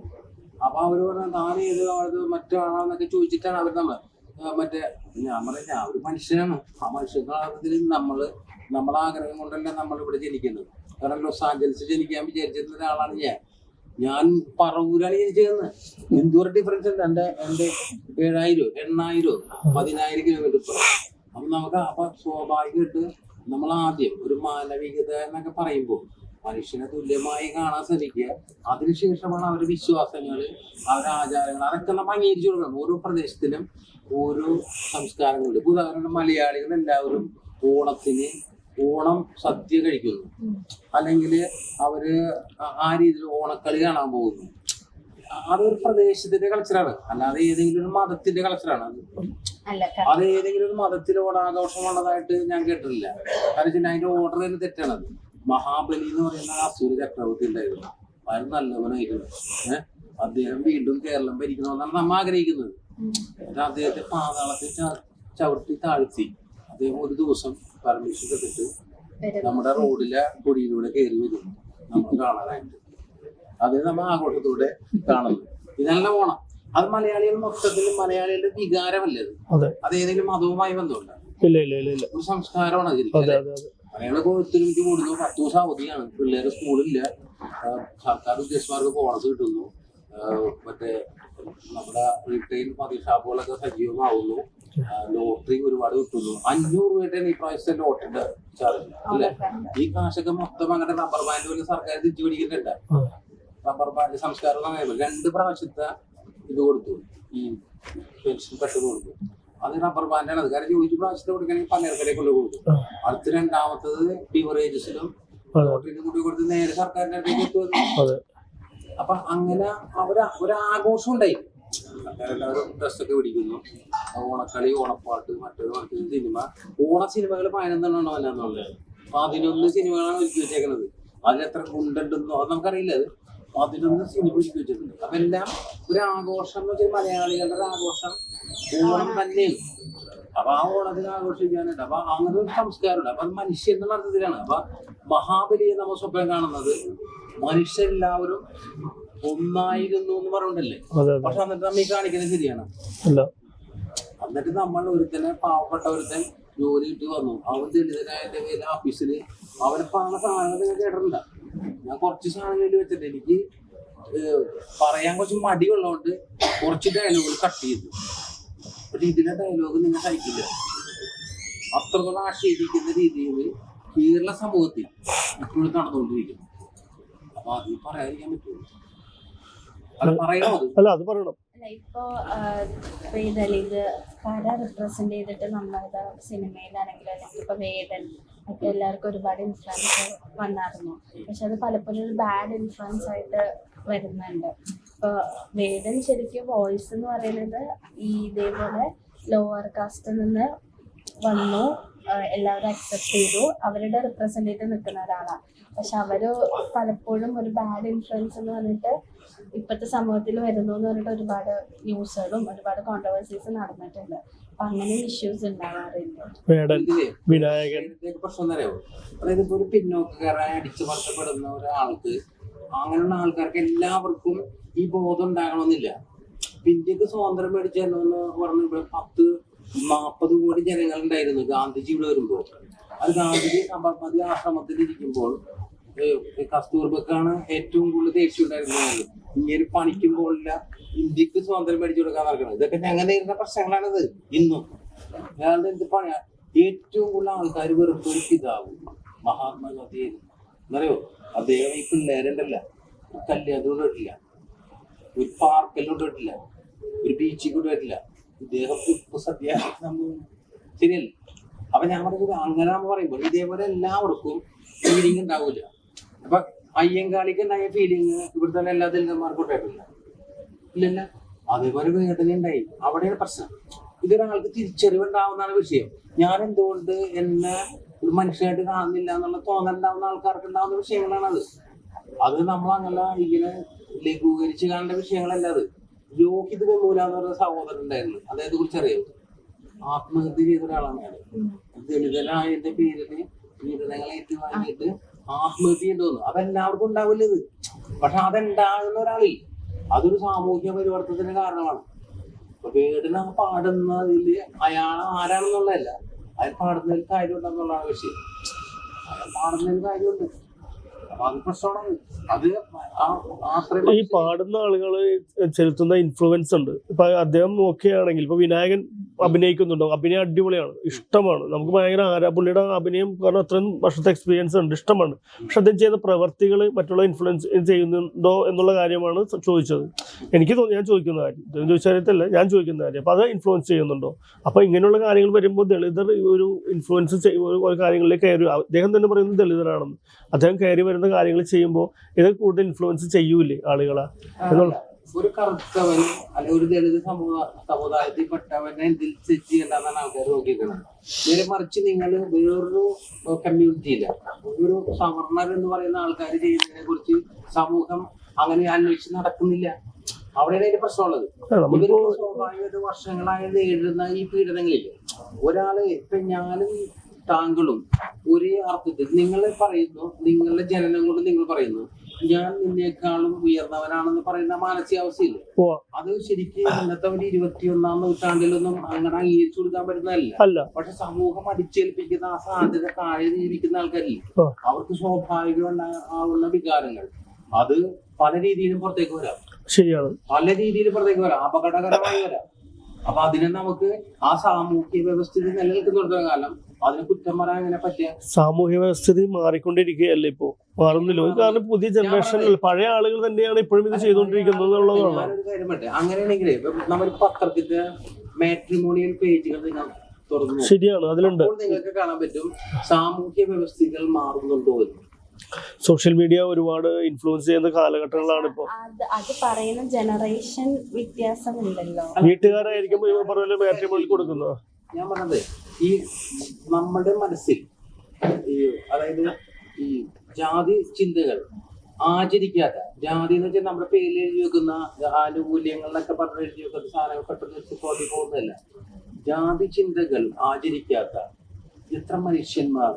S4: അപ്പൊ അവര് പറഞ്ഞാൽ താൻ ഏത് മറ്റാണെന്നൊക്കെ ചോദിച്ചിട്ടാണ് അവർ മറ്റേ ഞാൻ പറഞ്ഞ ഞാൻ ഒരു മനുഷ്യനാണ്. ആ മനുഷ്യത്തിൽ നമ്മളെ ആഗ്രഹം കൊണ്ടല്ല നമ്മളിവിടെ ജനിക്കുന്നത്. കാരണം ലോസ് ആഞ്ചൽസിൽ ജനിക്കാൻ വിചാരിച്ചിരുന്ന ഒരാളാണ് ഞാൻ. ഞാൻ പറവൂരാണ് ജനിച്ചതെന്ന്. എന്തോരം ഡിഫറൻസ് ഉണ്ട്. എന്റെ 7,000 8,000 10,000 കിലോമീറ്റർ ഇപ്പുറം. അപ്പൊ നമുക്ക് അപ്പൊ സ്വാഭാവികമായിട്ട് നമ്മൾ ആദ്യം ഒരു മാനവികത എന്നൊക്കെ പറയുമ്പോൾ മനുഷ്യനെ തുല്യമായി കാണാൻ ശ്രമിക്കുക. അതിനുശേഷമാണ് അവരുടെ വിശ്വാസങ്ങള്, അവരുടെ ആചാരങ്ങൾ, അതൊക്കെ നമ്മൾ അംഗീകരിച്ചു കൊടുക്കണം. ഓരോ പ്രദേശത്തിലും ഓരോ സംസ്കാരങ്ങളുണ്ട്. ഇപ്പൊ ഉദാഹരണം മലയാളികൾ എല്ലാവരും ഓണം സദ്യ കഴിക്കുന്നു, അല്ലെങ്കിൽ അവര് ആ രീതിയിൽ ഓണക്കളി കാണാൻ പോകുന്നു. അതൊരു പ്രദേശത്തിന്റെ കൾച്ചറാണ്, അല്ലാതെ ഏതെങ്കിലും ഒരു മതത്തിന്റെ കൾച്ചറാണ് അത്. അത് ഏതെങ്കിലും ഒരു മതത്തിൽ ഓണാഘോഷമുള്ളതായിട്ട് ഞാൻ കേട്ടിട്ടില്ല. കാരണം അതിന്റെ ഓർഡർ തന്നെ തെറ്റാണത്. മഹാബലി എന്ന് പറയുന്ന അസുര ചക്രവർത്തി ഉണ്ടായിരുന്നു, അയാൾ നല്ലവനായിരുന്നു. അദ്ദേഹം വീണ്ടും കേരളം ഭരിക്കണമെന്നാണ് നമ്മൾ ആഗ്രഹിക്കുന്നത്. അദ്ദേഹത്തെ പാതാളത്തിൽ ചവിട്ടി താഴ്ത്തി അദ്ദേഹം ഒരു ദിവസം പെർമിഷൻ എടുത്തിട്ട് നമ്മുടെ റോഡിലെ കൊടിയിലൂടെ കയറി വരുന്നു നമ്മൾ കാണാനായിട്ട്. അത് നമ്മൾ ആഘോഷത്തോടെ കാണുന്നു. ഇതല്ല ഓണം. അത് മലയാളികൾ മൊത്തത്തിൽ മലയാളികളുടെ വികാരമല്ലേ അത്. അത് ഏതെങ്കിലും മതവുമായി ബന്ധമുണ്ട്? ഒരു സംസ്കാരമാണ് അതിൽ. മലയാളികൾ ഒത്തൊരുമിച്ച് കൂടുന്നു. 10 ദിവസം അവധിയാണ്, പിള്ളേര് സ്കൂളില്ല, സർക്കാർ ഉദ്യോഗസ്ഥന്മാർക്ക് ബോണസ് കിട്ടുന്നു, മറ്റേ നമ്മുടെ റീറ്റെയിൽ മതിഷാപ്പുകളൊക്കെ സജീവമാവുന്നു, ലോട്ടറി ഒരുപാട് കിട്ടുന്നു. 500 രൂപയുടെ ഈ പ്രാവശ്യത്തെ ലോട്ടറിയുടെ ചാർജ് അല്ലെ. ഈ കാശൊക്കെ മൊത്തം അങ്ങനെ റബ്ബർ ബാൻഡ് പോലെ സർക്കാർ തിരിച്ചു പിടിക്കുന്നുണ്ട്. റബ്ബർ ബാൻഡ് സംസ്കാരം 2 പ്രാവശ്യത്തെ ഇത് കൊടുത്തു, ഈ പെൻഷൻ പെട്ടെന്ന് കൊടുത്തു. അത് റബ്ബർ ബാൻഡാണ്. അത് കാരണം 1 പ്രാവശ്യത്തെ കൊടുക്കണമെങ്കിൽ പലർക്കരയെ കൊണ്ട് കൊടുക്കും. അടുത്ത 2ാമത്തത് ബിവറേജസിലും ലോട്ടറിയിലും കൂടി കൊടുത്ത് നേരെ സർക്കാരിന്റെ അടുത്തേക്ക് എത്തുന്നു. അപ്പൊ അങ്ങനെ ഒരാഘോഷം ഉണ്ടായി. എല്ലാവരും ഡ്രസ്സൊക്കെ പിടിക്കുന്നു, ഓണക്കളി, ഓണപ്പാട്ട്, മറ്റൊരു സിനിമ. സിനിമകൾ 11 അല്ലാന്നുള്ളത് 11 സിനിമകളാണ് ഒരുക്കി വെച്ചേക്കുന്നത്. അതിലെത്ര ഗുണ്ടെന്നോ അത് നമുക്കറിയില്ല. അത് 11 സിനിമ ഒരുക്കി വെച്ചിട്ടുണ്ട്. അപ്പൊ എല്ലാം ഒരു ആഘോഷം എന്ന് വെച്ചാൽ മലയാളികളുടെ ഒരു ആഘോഷം ഓണം തന്നെയാണ്. അപ്പൊ ആ ഓണത്തിന് ആഘോഷിക്കാനുണ്ട്. അപ്പൊ അങ്ങനെ ഒരു സംസ്കാരമുണ്ട്. അപ്പൊ അത് മനുഷ്യന്റെ അർത്ഥത്തിലാണ്. അപ്പൊ മഹാബലിയെ നമ്മൾ സ്വപ്നം കാണുന്നത് മനുഷ്യരെല്ലാവരും ഒന്നായിരുന്നു എന്ന് പറഞ്ഞിട്ടല്ലേ. പക്ഷെ എന്നിട്ട് നമ്മ ഈ കാണിക്കുന്നത് ശരിയാണ്. എന്നിട്ട് നമ്മൾ ഒരുത്തനെ പാവപ്പെട്ട ഒരുത്തൻ ജോലി കിട്ടി വന്നു, അവൻ ദളിതനായതിന്റെ പേര് ഓഫീസില് അവനെ പറഞ്ഞ സാധനങ്ങൾ നിങ്ങൾ കേട്ടിട്ടുണ്ട. ഞാൻ കുറച്ച് സാധനങ്ങളിൽ വെച്ചിട്ട് എനിക്ക് പറയാൻ കുറച്ച് മടിയുള്ളതുകൊണ്ട് കുറച്ച് ഡയലോഗുകൾ കട്ട് ചെയ്തു. പക്ഷെ ഇതിലെ ഡയലോഗ് നിങ്ങൾ സഹിക്കില്ല. അത്രത്തോളം ആക്ഷേപിക്കുന്ന രീതിയിൽ കേരള സമൂഹത്തിൽ ഇപ്പോഴും നടന്നുകൊണ്ടിരിക്കുന്നു. അപ്പൊ അത് പറയാതിരിക്കാൻ പറ്റുമോ?
S7: ഇപ്പൊ ഈ ദളിതക്കാരെ റിപ്രസെന്റ് ചെയ്തിട്ട് നമ്മളുടെ സിനിമയിലാണെങ്കിലും അല്ലെങ്കിൽ ഇപ്പൊ വേടൻ ഒക്കെ എല്ലാവർക്കും ഒരുപാട് ഇൻഫ്ലുവൻസ് വന്നായിരുന്നു. പക്ഷെ അത് പലപ്പോഴും ഒരു ബാഡ് ഇൻഫ്ലുവൻസ് ആയിട്ട് വരുന്നുണ്ട്. ഇപ്പൊ വേടൻ ശരിക്കും വോയിസ് എന്ന് പറയുന്നത് ഈ ഇതേപോലെ ലോവർ കാസ്റ്റിൽ നിന്ന് വന്നു, എല്ലാവരും അക്സെപ്റ്റ് ചെയ്തു, അവരുടെ റിപ്രസെന്റേറ്റീവ് നിൽക്കുന്ന ഒരാളാണ്. പക്ഷെ അവര് പലപ്പോഴും ഒരു ബാഡ് ഇൻഫ്ലുവൻസ് എന്ന് പറഞ്ഞിട്ട് ഇപ്പോഴത്തെ സമൂഹത്തിൽ വരുന്നു എന്ന് പറഞ്ഞിട്ട് ഒരുപാട് ന്യൂസുകളും ഒരുപാട് കോൺട്രവേഴ്സീസ് നടന്നിട്ടുണ്ട്. അപ്പൊ അങ്ങനെ ഇഷ്യൂസ് ഉണ്ടാവാറുണ്ട്.
S4: പ്രശ്നം തരാമോ? അതായത് ഇപ്പൊ ഒരു പിന്നോക്കക്കാരായി അടിച്ചു മറിച്ചപ്പെടുന്ന ഒരാൾക്ക്, അങ്ങനെയുള്ള ആൾക്കാർക്ക് എല്ലാവർക്കും ഈ ബോധം ഉണ്ടാകണമെന്നില്ല. ഇന്ത്യക്ക് സ്വാതന്ത്ര്യം മേടിച്ചല്ലോ എന്ന് പറഞ്ഞ 10-40 കോടി ജനങ്ങളുണ്ടായിരുന്നു ഗാന്ധിജി ഇവിടെ വരുമ്പോൾ. അത് ഗാന്ധിജി സബർമതി ആശ്രമത്തിൽ ഇരിക്കുമ്പോൾ കസ്തൂർബക്കാണ് ഏറ്റവും കൂടുതൽ ദേഷ്യം ഉണ്ടായിരുന്നത്. ഇങ്ങനെ പണിക്കുമ്പോഴില്ല ഇന്ത്യക്ക് സ്വാതന്ത്ര്യം മേടിച്ചു കൊടുക്കാൻ നടക്കുന്നത്. ഇതൊക്കെ ഞങ്ങൾ നേരിടുന്ന പ്രശ്നങ്ങളാണിത് ഇന്നും. അയാളുടെ എന്ത് പണിയാ ഏറ്റവും കൂടുതൽ ആൾക്കാർ വെറുതെ ഒരു പിതാവ് മഹാത്മാഗാന്ധി ആയിരുന്നു എന്നറിയോ. അദ്ദേഹം ഈ പിള്ളേരുണ്ടല്ല, ഒരു കല്യാണത്തിനോട് വരില്ല, ഒരു പാർക്കെല്ലാം വരില്ല, ഒരു ബീച്ചിൽ കൊണ്ട് വരില്ല. ഇദ്ദേഹം ഉപ്പ് സദ്യ ശരിയല്ല. അപ്പൊ ഞാൻ പറയുന്നത് അങ്ങനെ നമ്മൾ പറയുമ്പോൾ ഇതേപോലെ എല്ലാവർക്കും ഫീലിംഗ് ഉണ്ടാവില്ല. അപ്പൊ അയ്യങ്കാളിക്ക് ഉണ്ടായ ഫീലിംഗ് ഇവിടുത്തെ എല്ലാ ദളിതന്മാർക്കും ഉണ്ടായിട്ടില്ല, ഇല്ലല്ല. അതേപോലെ വേദന ഉണ്ടായി. അവിടെയാണ് പ്രശ്നം. ഇതൊരാൾക്ക് തിരിച്ചറിവുണ്ടാവുന്നതാണ് വിഷയം. ഞാൻ എന്തുകൊണ്ട് എന്നെ ഒരു മനുഷ്യനായിട്ട് കാണുന്നില്ല എന്നുള്ള തോന്നലുണ്ടാവുന്ന ആൾക്കാർക്ക് ഉണ്ടാവുന്ന വിഷയങ്ങളാണത്. അത് നമ്മളങ്ങനെ ഇങ്ങനെ ലഘൂകരിച്ച് കാണേണ്ട വിഷയങ്ങളല്ല. അത് രോഹിത് വെമൂല എന്ന് പറയുന്ന സഹോദരൻ ഉണ്ടായിരുന്നു, അദ്ദേഹത്തെ കുറിച്ച് അറിയാം. ആത്മഹത്യ ചെയ്ത ഒരാളാണ് അയാൾ. ദളിതനായതിന്റെ പേരില് പീഡനങ്ങൾ ഏറ്റുവാങ്ങിയിട്ട് ആത്മഹത്യ ചെയ്തു തോന്നുന്നു. അതെല്ലാവർക്കും ഉണ്ടാവില്ല ഇത്. പക്ഷെ അതുണ്ടാകുന്ന ഒരാളിൽ അതൊരു സാമൂഹ്യ പരിവർത്തനത്തിന് കാരണമാണ്. അപ്പൊ വേടന പാടുന്നതില് അയാൾ ആരാണെന്നുള്ളതല്ല, അയാൾ പാടുന്നതിൽ കാര്യമുണ്ടെന്നുള്ളതാണ് വിഷയം. അയാൾ പാടുന്നതിൽ കാര്യമുണ്ട്. അപ്പൊ അത് പ്രശ്നമാണ്. അത്
S2: ഈ പാടുന്ന ആളുകൾ ചെലുത്തുന്ന ഇൻഫ്ലുവൻസ് ഉണ്ട്. ഇപ്പൊ അദ്ദേഹം നോക്കുകയാണെങ്കിൽ ഇപ്പൊ വിനായകൻ അഭിനയിക്കുന്നുണ്ടോ, അഭിനയം അടിപൊളിയാണ്, ഇഷ്ടമാണ്, നമുക്ക് ഭയങ്കര പുള്ളിയുടെ അഭിനയം കാരണം അത്രയും വർഷത്തെ എക്സ്പീരിയൻസ് ഉണ്ട്, ഇഷ്ടമാണ്. പക്ഷെ അദ്ദേഹം ചെയ്ത പ്രവർത്തികൾ മറ്റുള്ള ഇൻഫ്ലുവൻസ് ചെയ്യുന്നുണ്ടോ എന്നുള്ള കാര്യമാണ് ചോദിച്ചത്. എനിക്ക് ഞാൻ ചോദിക്കുന്ന കാര്യം, അദ്ദേഹം ചോദിച്ച കാര്യത്തില്ല, ഞാൻ ചോദിക്കുന്ന കാര്യം. അപ്പൊ അത് ഇൻഫ്ലുവൻസ് ചെയ്യുന്നുണ്ടോ? അപ്പൊ ഇങ്ങനെയുള്ള കാര്യങ്ങൾ വരുമ്പോൾ ദളിതർ ഒരു ഇൻഫ്ലുവൻസ് ഒരു കാര്യങ്ങളിലേക്ക് കയറി, അദ്ദേഹം തന്നെ പറയുന്നത് ദളിതരാണെന്ന്, അദ്ദേഹം കയറി വരുന്ന കാര്യങ്ങൾ ചെയ്യുമ്പോൾ ഇത് കൂടുതൽ ഇൻഫ്ലുവൻസ് ചെയ്യൂലേ ആളുകളെ എന്നുള്ള.
S4: ഒരു കറുത്തവന് അല്ലെങ്കിൽ ഒരു ദളിത് സമുദായത്തിൽപ്പെട്ടവനെ ഇതിൽ സെറ്റ് ചെയ്യേണ്ടെന്നാണ് ആൾക്കാർ നോക്കിയിരിക്കുന്നത്. നേരെ മറിച്ച് നിങ്ങൾ വേറൊരു കമ്മ്യൂണിറ്റിയില്ല, ഒരു സവർണർ എന്ന് പറയുന്ന ആൾക്കാർ ചെയ്യുന്നതിനെ കുറിച്ച് സമൂഹം അങ്ങനെ അന്വേഷിച്ച് നടക്കുന്നില്ല. അവിടെയാണ് അതിന്റെ പ്രശ്നമുള്ളത്. സ്വാഭാവിക വർഷങ്ങളായി നേരിടുന്ന ഈ പീഡനങ്ങളില്ല. ഒരാള് ഇപ്പൊ ഞാനും താങ്കളും ഒരേ അർത്ഥത്തിൽ നിങ്ങൾ പറയുന്നു, നിങ്ങളുടെ ജനനം കൊണ്ട് നിങ്ങൾ പറയുന്നു ഞാൻ നിന്നേക്കാളും ഉയർന്നവനാണെന്ന് പറയുന്ന മാനസികാവസ്ഥയില്ല. അത് ശരിക്കും ഇന്നത്തെ ഒരു 21ാം നൂറ്റാണ്ടിലൊന്നും അങ്ങനെ അംഗീകരിച്ചു കൊടുക്കാൻ പറ്റുന്നതല്ല. പക്ഷെ സമൂഹം അടിച്ചേൽപ്പിക്കുന്ന ആ സാധ്യത താഴെ ജീവിക്കുന്ന ആൾക്കാരില്ല, അവർക്ക് സ്വാഭാവികമാവുന്ന വികാരങ്ങൾ അത് പല രീതിയിലും പുറത്തേക്ക് വരാം.
S2: ശരിയാണ്,
S4: പല രീതിയിൽ പുറത്തേക്ക് വരാം, അപകടകരമായി വരാം. അപ്പൊ അതിനെ നമുക്ക് ആ സാമൂഹ്യ വ്യവസ്ഥിതി നിലനിൽക്കുന്നിടത്തോളം കാലം അതിനെ കുറ്റം പറയാൻ അങ്ങനെ പറ്റിയ
S2: സാമൂഹ്യ വ്യവസ്ഥിതി മാറിക്കൊണ്ടിരിക്കുകയല്ലേ, ഇപ്പോ മാറുന്നില്ലോ. കാരണം പുതിയ ജനറേഷനിൽ പഴയ ആളുകൾ തന്നെയാണ് ഇപ്പോഴും ഇത് ചെയ്തുകൊണ്ടിരിക്കുന്നത് എന്നുള്ളതാണ്.
S4: ഞാനൊരു കാര്യം പറ്റേ, അങ്ങനെയാണെങ്കിൽ നമ്മൾ പത്രത്തിന്റെ മാട്രിമോണിയൽ പേജുകൾ നിങ്ങൾ തുറന്നു,
S2: ശരിയാണ്, അതിലുണ്ട്,
S4: നിങ്ങൾക്ക് കാണാൻ പറ്റും സാമൂഹ്യ വ്യവസ്ഥകൾ മാറുന്നുണ്ടോ എന്ന്.
S2: സോഷ്യൽ മീഡിയ ഒരുപാട് ഇൻഫ്ലുവൻസ് ചെയ്യുന്ന കാലഘട്ടങ്ങളാണ് ഇപ്പോ.
S7: അത് പറയുന്ന ജനറേഷൻ വ്യത്യാസം ഉണ്ടല്ലോ.
S2: വീട്ടുകാരായിരിക്കും പറഞ്ഞ മാട്രിമോണിയൽ കൊടുക്കുന്നത്.
S4: ഞാൻ പറഞ്ഞത് ഈ നമ്മുടെ മനസ്സിൽ അതായത് ഈ ജാതി ചിന്തകൾ ആചരിക്കാത്ത, ജാതി എന്ന് വെച്ചാൽ നമ്മുടെ പേരിൽ എഴുതി വെക്കുന്ന ആനുകൂല്യങ്ങളിലൊക്കെ പറഞ്ഞ് എഴുതി വെക്കുന്ന സാധനങ്ങൾ പെട്ടെന്ന് തോന്നി പോകുന്നതല്ല. ജാതി ചിന്തകൾ ആചരിക്കാത്ത എത്ര മനുഷ്യന്മാർ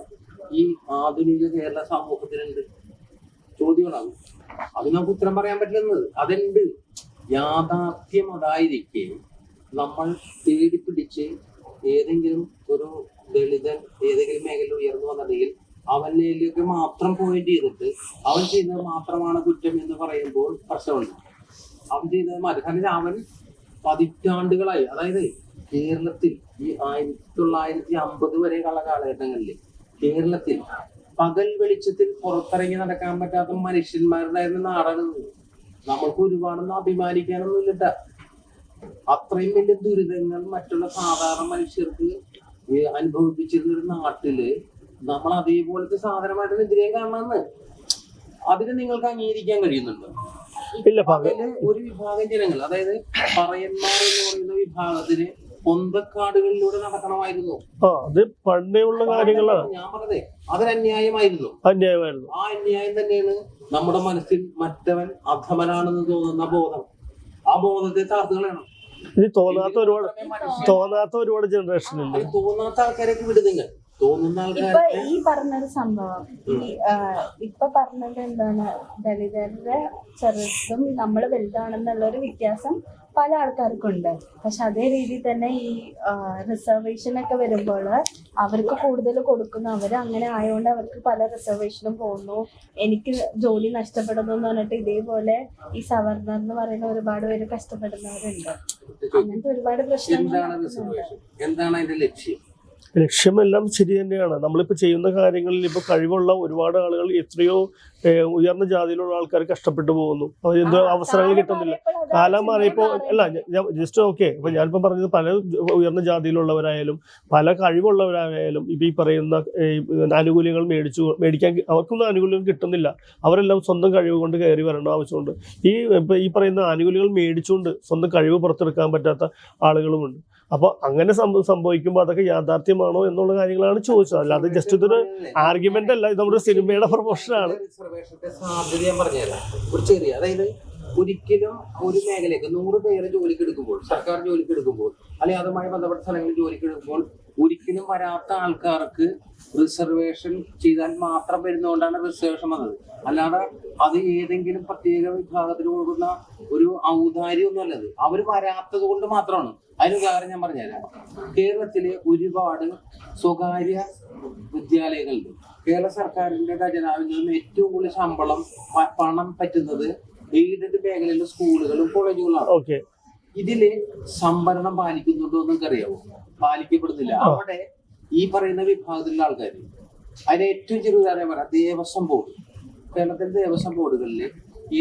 S4: ഈ ആധുനിക കേരള സമൂഹത്തിലുണ്ട്? ചോദ്യങ്ങളാണ്. അത് നമുക്ക് ഉത്തരം പറയാൻ പറ്റുന്നത്. അതുണ്ട്, യാഥാർത്ഥ്യം അതായിരിക്കെ നമ്മൾ തേടിപ്പിടിച്ച് ഏതെങ്കിലും ഒരു ദളിതൻ ഏതെങ്കിലും മേഖല ഉയർന്നു വന്നിട്ടുണ്ടെങ്കിൽ അവനിലേക്ക് മാത്രം പോയിന്റ് ചെയ്തിട്ട് അവൻ ചെയ്യുന്നത് മാത്രമാണ് കുറ്റം എന്ന് പറയുമ്പോൾ പ്രശ്നമുണ്ട്. അവൻ ചെയ്യുന്നത് മാറ്റി, കാരണം അവൻ പതിറ്റാണ്ടുകളായി, അതായത് കേരളത്തിൽ ഈ 1950 വരെയുള്ള കാലഘട്ടങ്ങളിൽ കേരളത്തിൽ പകൽ വെളിച്ചത്തിൽ പുറത്തിറങ്ങി നടക്കാൻ പറ്റാത്ത മനുഷ്യന്മാരുണ്ടായിരുന്ന നാടാണ്. നമ്മൾക്ക് ഒരുപാടൊന്നും അഭിമാനിക്കാനൊന്നും ഇല്ലട്ട. അത്രയും വലിയ ദുരിതങ്ങൾ മറ്റുള്ള സാധാരണ മനുഷ്യർക്ക് അനുഭവിപ്പിച്ചിരുന്ന ഒരു നാട്ടില് നമ്മൾ അതേപോലത്തെ സാധനമായിട്ട് എതിരെ കാണണമെന്ന് അതിന് നിങ്ങൾക്ക് അംഗീകരിക്കാൻ കഴിയുന്നുണ്ടോ? പകല് ഒരു വിഭാഗം ജനങ്ങൾ, അതായത് പറയന്മാർ എന്ന് പറയുന്ന വിഭാഗത്തിന് പൊന്തക്കാടുകളിലൂടെ നടക്കണമായിരുന്നു.
S2: അത് പണ്ടേയുള്ള കാര്യങ്ങളാണ്.
S4: ഞാൻ പറഞ്ഞത് അതൊരന്യായമായിരുന്നു. ആ അന്യായം തന്നെയാണ് നമ്മുടെ മനസ്സിൽ മറ്റവൻ അധമനാണെന്ന് തോന്നുന്ന ബോധം. ആ ബോധത്തെ താർത്തുകളാണ്.
S2: ഇനി തോന്നാത്ത ഒരുപാട് ജനറേഷൻ ഉണ്ട്.
S4: തോന്നാത്ത ആൾക്കാരൊക്കെ വിടുന്നില്ല, തോന്നുന്ന ആൾക്കാർ.
S7: ഈ പറഞ്ഞൊരു സംഭവം ഇപ്പൊ പറഞ്ഞത് എന്താണ്, ദളിതരുടെ ചെറുതും നമ്മൾ വലുതാണെന്നുള്ളൊരു വ്യത്യാസം പല ആൾക്കാർക്കുണ്ട്. പക്ഷെ അതേ രീതിയിൽ തന്നെ ഈ റിസർവേഷൻ ഒക്കെ വരുമ്പോൾ അവർക്ക് കൂടുതൽ കൊടുക്കുന്നു. അവർ അങ്ങനെ ആയതുകൊണ്ട് അവർക്ക് പല റിസർവേഷനും പോകുന്നു, എനിക്ക് ജോലി നഷ്ടപ്പെടുന്നു എന്ന് പറഞ്ഞിട്ട് ഇതേപോലെ ഈ സവർണർ എന്ന് പറയുന്ന ഒരുപാട് പേര് കഷ്ടപ്പെടുന്നവരുണ്ട്. അങ്ങനത്തെ ഒരുപാട് പ്രശ്നങ്ങൾ.
S4: എന്താണ് അതിന്റെ ലക്ഷ്യം?
S2: ലക്ഷ്യമെല്ലാം ശരി തന്നെയാണ്. നമ്മളിപ്പോൾ ചെയ്യുന്ന കാര്യങ്ങളിൽ ഇപ്പോൾ കഴിവുള്ള ഒരുപാട് ആളുകൾ എത്രയോ ഉയർന്ന ജാതിയിലുള്ള ആൾക്കാർ കഷ്ടപ്പെട്ടു പോകുന്നു. എന്തോ അവസരങ്ങൾ കിട്ടുന്നില്ല. കാലം മാറിയപ്പോൾ അല്ല, ഞാൻ ജസ്റ്റ് ഓക്കെ. ഇപ്പം ഞാനിപ്പോൾ പറഞ്ഞത് പല ഉയർന്ന ജാതിയിലുള്ളവരായാലും പല കഴിവുള്ളവരായാലും ഇപ്പം ഈ പറയുന്ന ആനുകൂല്യങ്ങൾ മേടിക്കാൻ അവർക്കൊന്നും ആനുകൂല്യം കിട്ടുന്നില്ല. അവരെല്ലാം സ്വന്തം കഴിവ് കൊണ്ട് കയറി വരേണ്ട ആവശ്യമുണ്ട്. ഈ പറയുന്ന ആനുകൂല്യങ്ങൾ മേടിച്ചുകൊണ്ട് സ്വന്തം കഴിവ് പുറത്തെടുക്കാൻ പറ്റാത്ത ആളുകളുമുണ്ട്. അപ്പോൾ അങ്ങനെ സംഭവിക്കുമ്പോൾ അതൊക്കെ യാഥാർത്ഥ്യമാണോ എന്നുള്ള കാര്യങ്ങളാണ് ചോദിച്ചത്. അല്ലാതെ ജസ്റ്റ് ഇതൊരു ആർഗ്യുമെന്റ് അല്ല, ഇത് നമ്മുടെ സിനിമയുടെ പ്രൊമോഷനാണ്.
S4: സാധ്യത ഞാൻ പറഞ്ഞുതരാം. ഒരു ചെറിയ, അതായത് ഒരിക്കലും ഒരു മേഖലയ്ക്ക് 100 പേര് ജോലിക്ക് എടുക്കുമ്പോൾ, സർക്കാർ ജോലിക്ക് എടുക്കുമ്പോൾ അല്ലെങ്കിൽ അതുമായി ബന്ധപ്പെട്ട സ്ഥലങ്ങളിൽ ജോലിക്ക് എടുക്കുമ്പോൾ ഒരിക്കലും വരാത്ത ആൾക്കാർക്ക് റിസർവേഷൻ ചെയ്താൽ മാത്രം വരുന്നതുകൊണ്ടാണ് റിസർവേഷൻ വന്നത്. അല്ലാതെ അത് ഏതെങ്കിലും പ്രത്യേക വിഭാഗത്തിന് കൊടുക്കുന്ന ഒരു ഔദാര്യമൊന്നുമല്ലത്. അവർ വരാത്തത് കൊണ്ട് മാത്രമാണ്. അതിന് ഉദാഹരണം ഞാൻ പറഞ്ഞുതരാം. കേരളത്തിലെ ഒരുപാട് സ്വകാര്യ വിദ്യാലയങ്ങളുണ്ട്. കേരള സർക്കാരിന്റെ ഖജനാവിൽ നിന്നും ഏറ്റവും കൂടുതൽ ശമ്പളം പണം പറ്റുന്നത് എയ്ഡഡ് മേഖലയിലെ സ്കൂളുകളും കോളേജുകളാണ്. ഇതില് സംവരണം പാലിക്കുന്നുണ്ടോ എന്നൊക്കെ അറിയാമോ? പാലിക്കപ്പെടുന്നില്ല. അവിടെ ഈ പറയുന്ന വിഭാഗത്തിലുള്ള ആൾക്കാർ, അതിന് ഏറ്റവും ചെറിയ ഉദാഹരണം പറയാം, ദേവസ്വം ബോർഡ്. കേരളത്തിലെ ദേവസ്വം ബോർഡുകളിൽ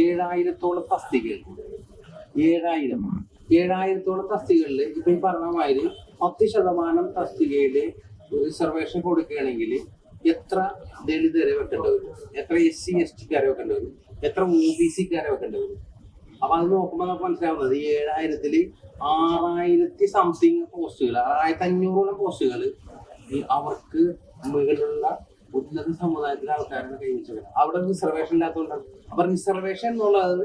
S4: 7000-ഓളം തസ്തികകളുണ്ട്. 7000-ഓളം തസ്തികകളിൽ ഇപ്പൊ ഈ പറഞ്ഞ മാതിരി 10% തസ്തികയില് റിസർവേഷൻ കൊടുക്കുകയാണെങ്കിൽ എത്ര ദളിതരെ വെക്കേണ്ടി വരും, എത്ര SC ST-ക്കാരെ വെക്കേണ്ടി വരും, എത്ര OBC-ക്കാരെ വെക്കേണ്ടി വരും? അപ്പൊ അത് നോക്കുമ്പോൾ നമുക്ക് മനസ്സിലാവുന്നത് 7000-ൽ 6000 സംതിങ് പോസ്റ്റുകൾ, 6500-ഓളം പോസ്റ്റുകൾ അവർക്ക് മുകളിലുള്ള ഉന്നത സമുദായത്തിലെ ആൾക്കാരുടെ കൈവച്ചു. അവിടെ റിസർവേഷൻ ഇല്ലാത്തതുകൊണ്ടാണ്. അപ്പൊ റിസർവേഷൻ എന്നുള്ളത്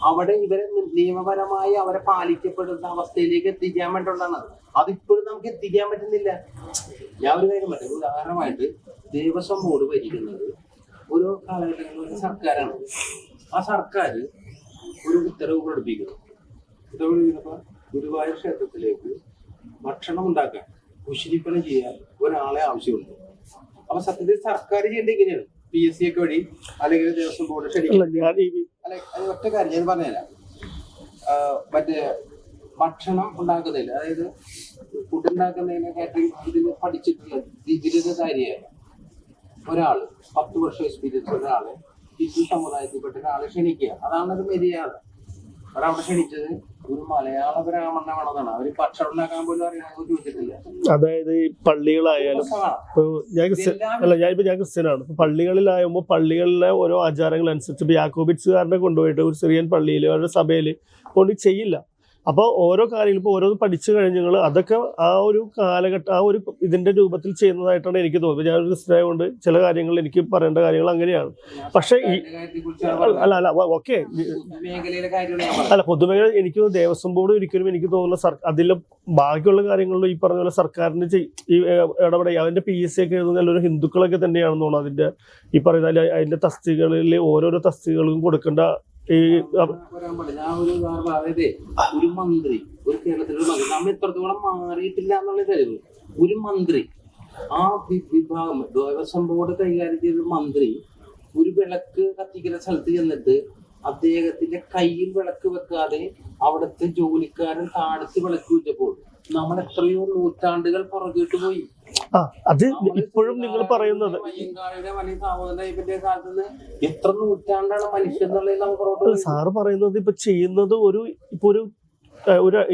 S4: അവിടെ ഇവരെ നിയമപരമായി അവരെ പാലിക്കപ്പെടുന്ന അവസ്ഥയിലേക്ക് എത്തിക്കാൻ വേണ്ടിയുള്ളതാണ്. അതിപ്പോഴും നമുക്ക് എത്തിക്കാൻ പറ്റുന്നില്ല. ഞാൻ ഒരു കാര്യം പറ്റും, ഉദാഹരണമായിട്ട് ദേവസ്വം ബോർഡ് ഭരിക്കുന്നത് ഓരോ കാലഘട്ടങ്ങളിൽ ഒരു സർക്കാരാണ്. ആ സർക്കാർ ഒരു ഉത്തരവ് പ്രകടിപ്പിക്കുന്നു. ഉത്തരവ് പ്രകടിപ്പിക്കുന്നപ്പോൾ ഗുരുവായൂർ ക്ഷേത്രത്തിലേക്ക് ഭക്ഷണം ഉണ്ടാക്കാൻ, കുശിനിപ്പണ ചെയ്യാൻ ഒരാളെ ആവശ്യമുണ്ട്. അപ്പൊ സത്യത്തിൽ സർക്കാർ ചെയ്യേണ്ടത് ഇങ്ങനെയാണ്. PSC ഒക്കെ വഴി അല്ലെങ്കിൽ ദേവസ്വം ബോർഡ് ക്ഷണിക്കും. അല്ലെ, അത് ഒറ്റ കാര്യം ഞാൻ പറഞ്ഞുതരാം. മറ്റേ ഭക്ഷണം ഉണ്ടാക്കുന്നതിൽ, അതായത് ഫുഡ് ഉണ്ടാക്കുന്നതിനെ കാറ്ററിംഗ് ഇതിന് പഠിച്ചിട്ടുള്ള ബിരുദധാരിയായ ഒരാള്, 10 വർഷം എക്സ്പീരിയൻസ് ഒരാളെ ഹിന്ദു സമുദായത്തിൽപ്പെട്ട ഒരാളെ ക്ഷണിക്കുക. അതാണ് ഒരു മര്യാദ. അവിടെ ക്ഷണിച്ചത് ഒരു മലയാള ബ്രാഹ്മണനാണെന്നാണ്. അവര് ഭക്ഷണം ഉണ്ടാക്കാൻ പോലും അറിയാൻ ചോദിച്ചിട്ടില്ല.
S2: അതായത് ഈ പള്ളികളായാലും ഞാൻ ക്രിസ്ത്യനാണ്. പള്ളികളിലാകുമ്പോൾ പള്ളികളിലെ ഓരോ ആചാരങ്ങൾ അനുസരിച്ച് ഇപ്പൊ യാക്കോബിറ്റ്സുകാരനെ കൊണ്ടുപോയിട്ട് ഒരു സിറിയൻ പള്ളിയിൽ അവരുടെ സഭയിൽ കൊണ്ട് ചെയ്യില്ല. അപ്പോൾ ഓരോ കാര്യങ്ങളും ഇപ്പോൾ ഓരോന്ന് പഠിച്ചു കഴിഞ്ഞാൽ അതൊക്കെ ആ ഒരു കാലഘട്ടം ആ ഒരു ഇതിന്റെ രൂപത്തിൽ ചെയ്യുന്നതായിട്ടാണ് എനിക്ക് തോന്നുന്നത്. ഞാനൊരു ക്രിസ്ത്യനായതുകൊണ്ട് ചില കാര്യങ്ങൾ എനിക്ക് പറയേണ്ട കാര്യങ്ങൾ അങ്ങനെയാണ്. പക്ഷെ ഓക്കെ അല്ല, പൊതുമേഖല എനിക്ക് ദേവസ്വം ബോർഡ് ഒരിക്കലും എനിക്ക് തോന്നുന്ന അതിലെ ബാക്കിയുള്ള കാര്യങ്ങളിൽ ഈ പറഞ്ഞ പോലെ സർക്കാരിന് ഈ ഇടപെടുക. അതിന്റെ PSC ഒക്കെ എഴുതുന്ന ഒരു ഹിന്ദുക്കളൊക്കെ തന്നെയാണെന്ന് തോന്നുന്നു. അതിന്റെ ഈ പറയുന്ന അതിന്റെ തസ്തികകളിൽ ഓരോരോ തസ്തികകൾക്കും കൊടുക്കേണ്ട
S4: ഒരു മന്ത്രി, ഒരു കേരളത്തിലെ മന്ത്രി, നമ്മൾ എത്രത്തോളം മാറിയിട്ടില്ല എന്നുള്ള കഴിവ്. ഒരു മന്ത്രി, ആ വിഭാഗം ദേവസ്വം ബോർഡ് കൈകാര്യം ചെയ്ത മന്ത്രി ഒരു വിളക്ക് കത്തിക്കുന്ന സ്ഥലത്ത് ചെന്നിട്ട് അദ്ദേഹത്തിന്റെ കയ്യിൽ വിളക്ക് വെക്കാതെ അവിടുത്തെ ജോലിക്കാരൻ താഴത്ത് വിളക്ക് വെച്ചപ്പോൾ നമ്മൾ എത്രയോ നൂറ്റാണ്ടുകൾ പുറകിട്ട് പോയി.
S2: അത് ഇപ്പോഴും നിങ്ങൾ പറയുന്നത്
S4: എത്ര നൂറ്റാണ്ടാണ് മനുഷ്യന്നുള്ളത് നമുക്ക്
S2: സാറ് പറയുന്നത് ഇപ്പൊ ചെയ്യുന്നത് ഒരു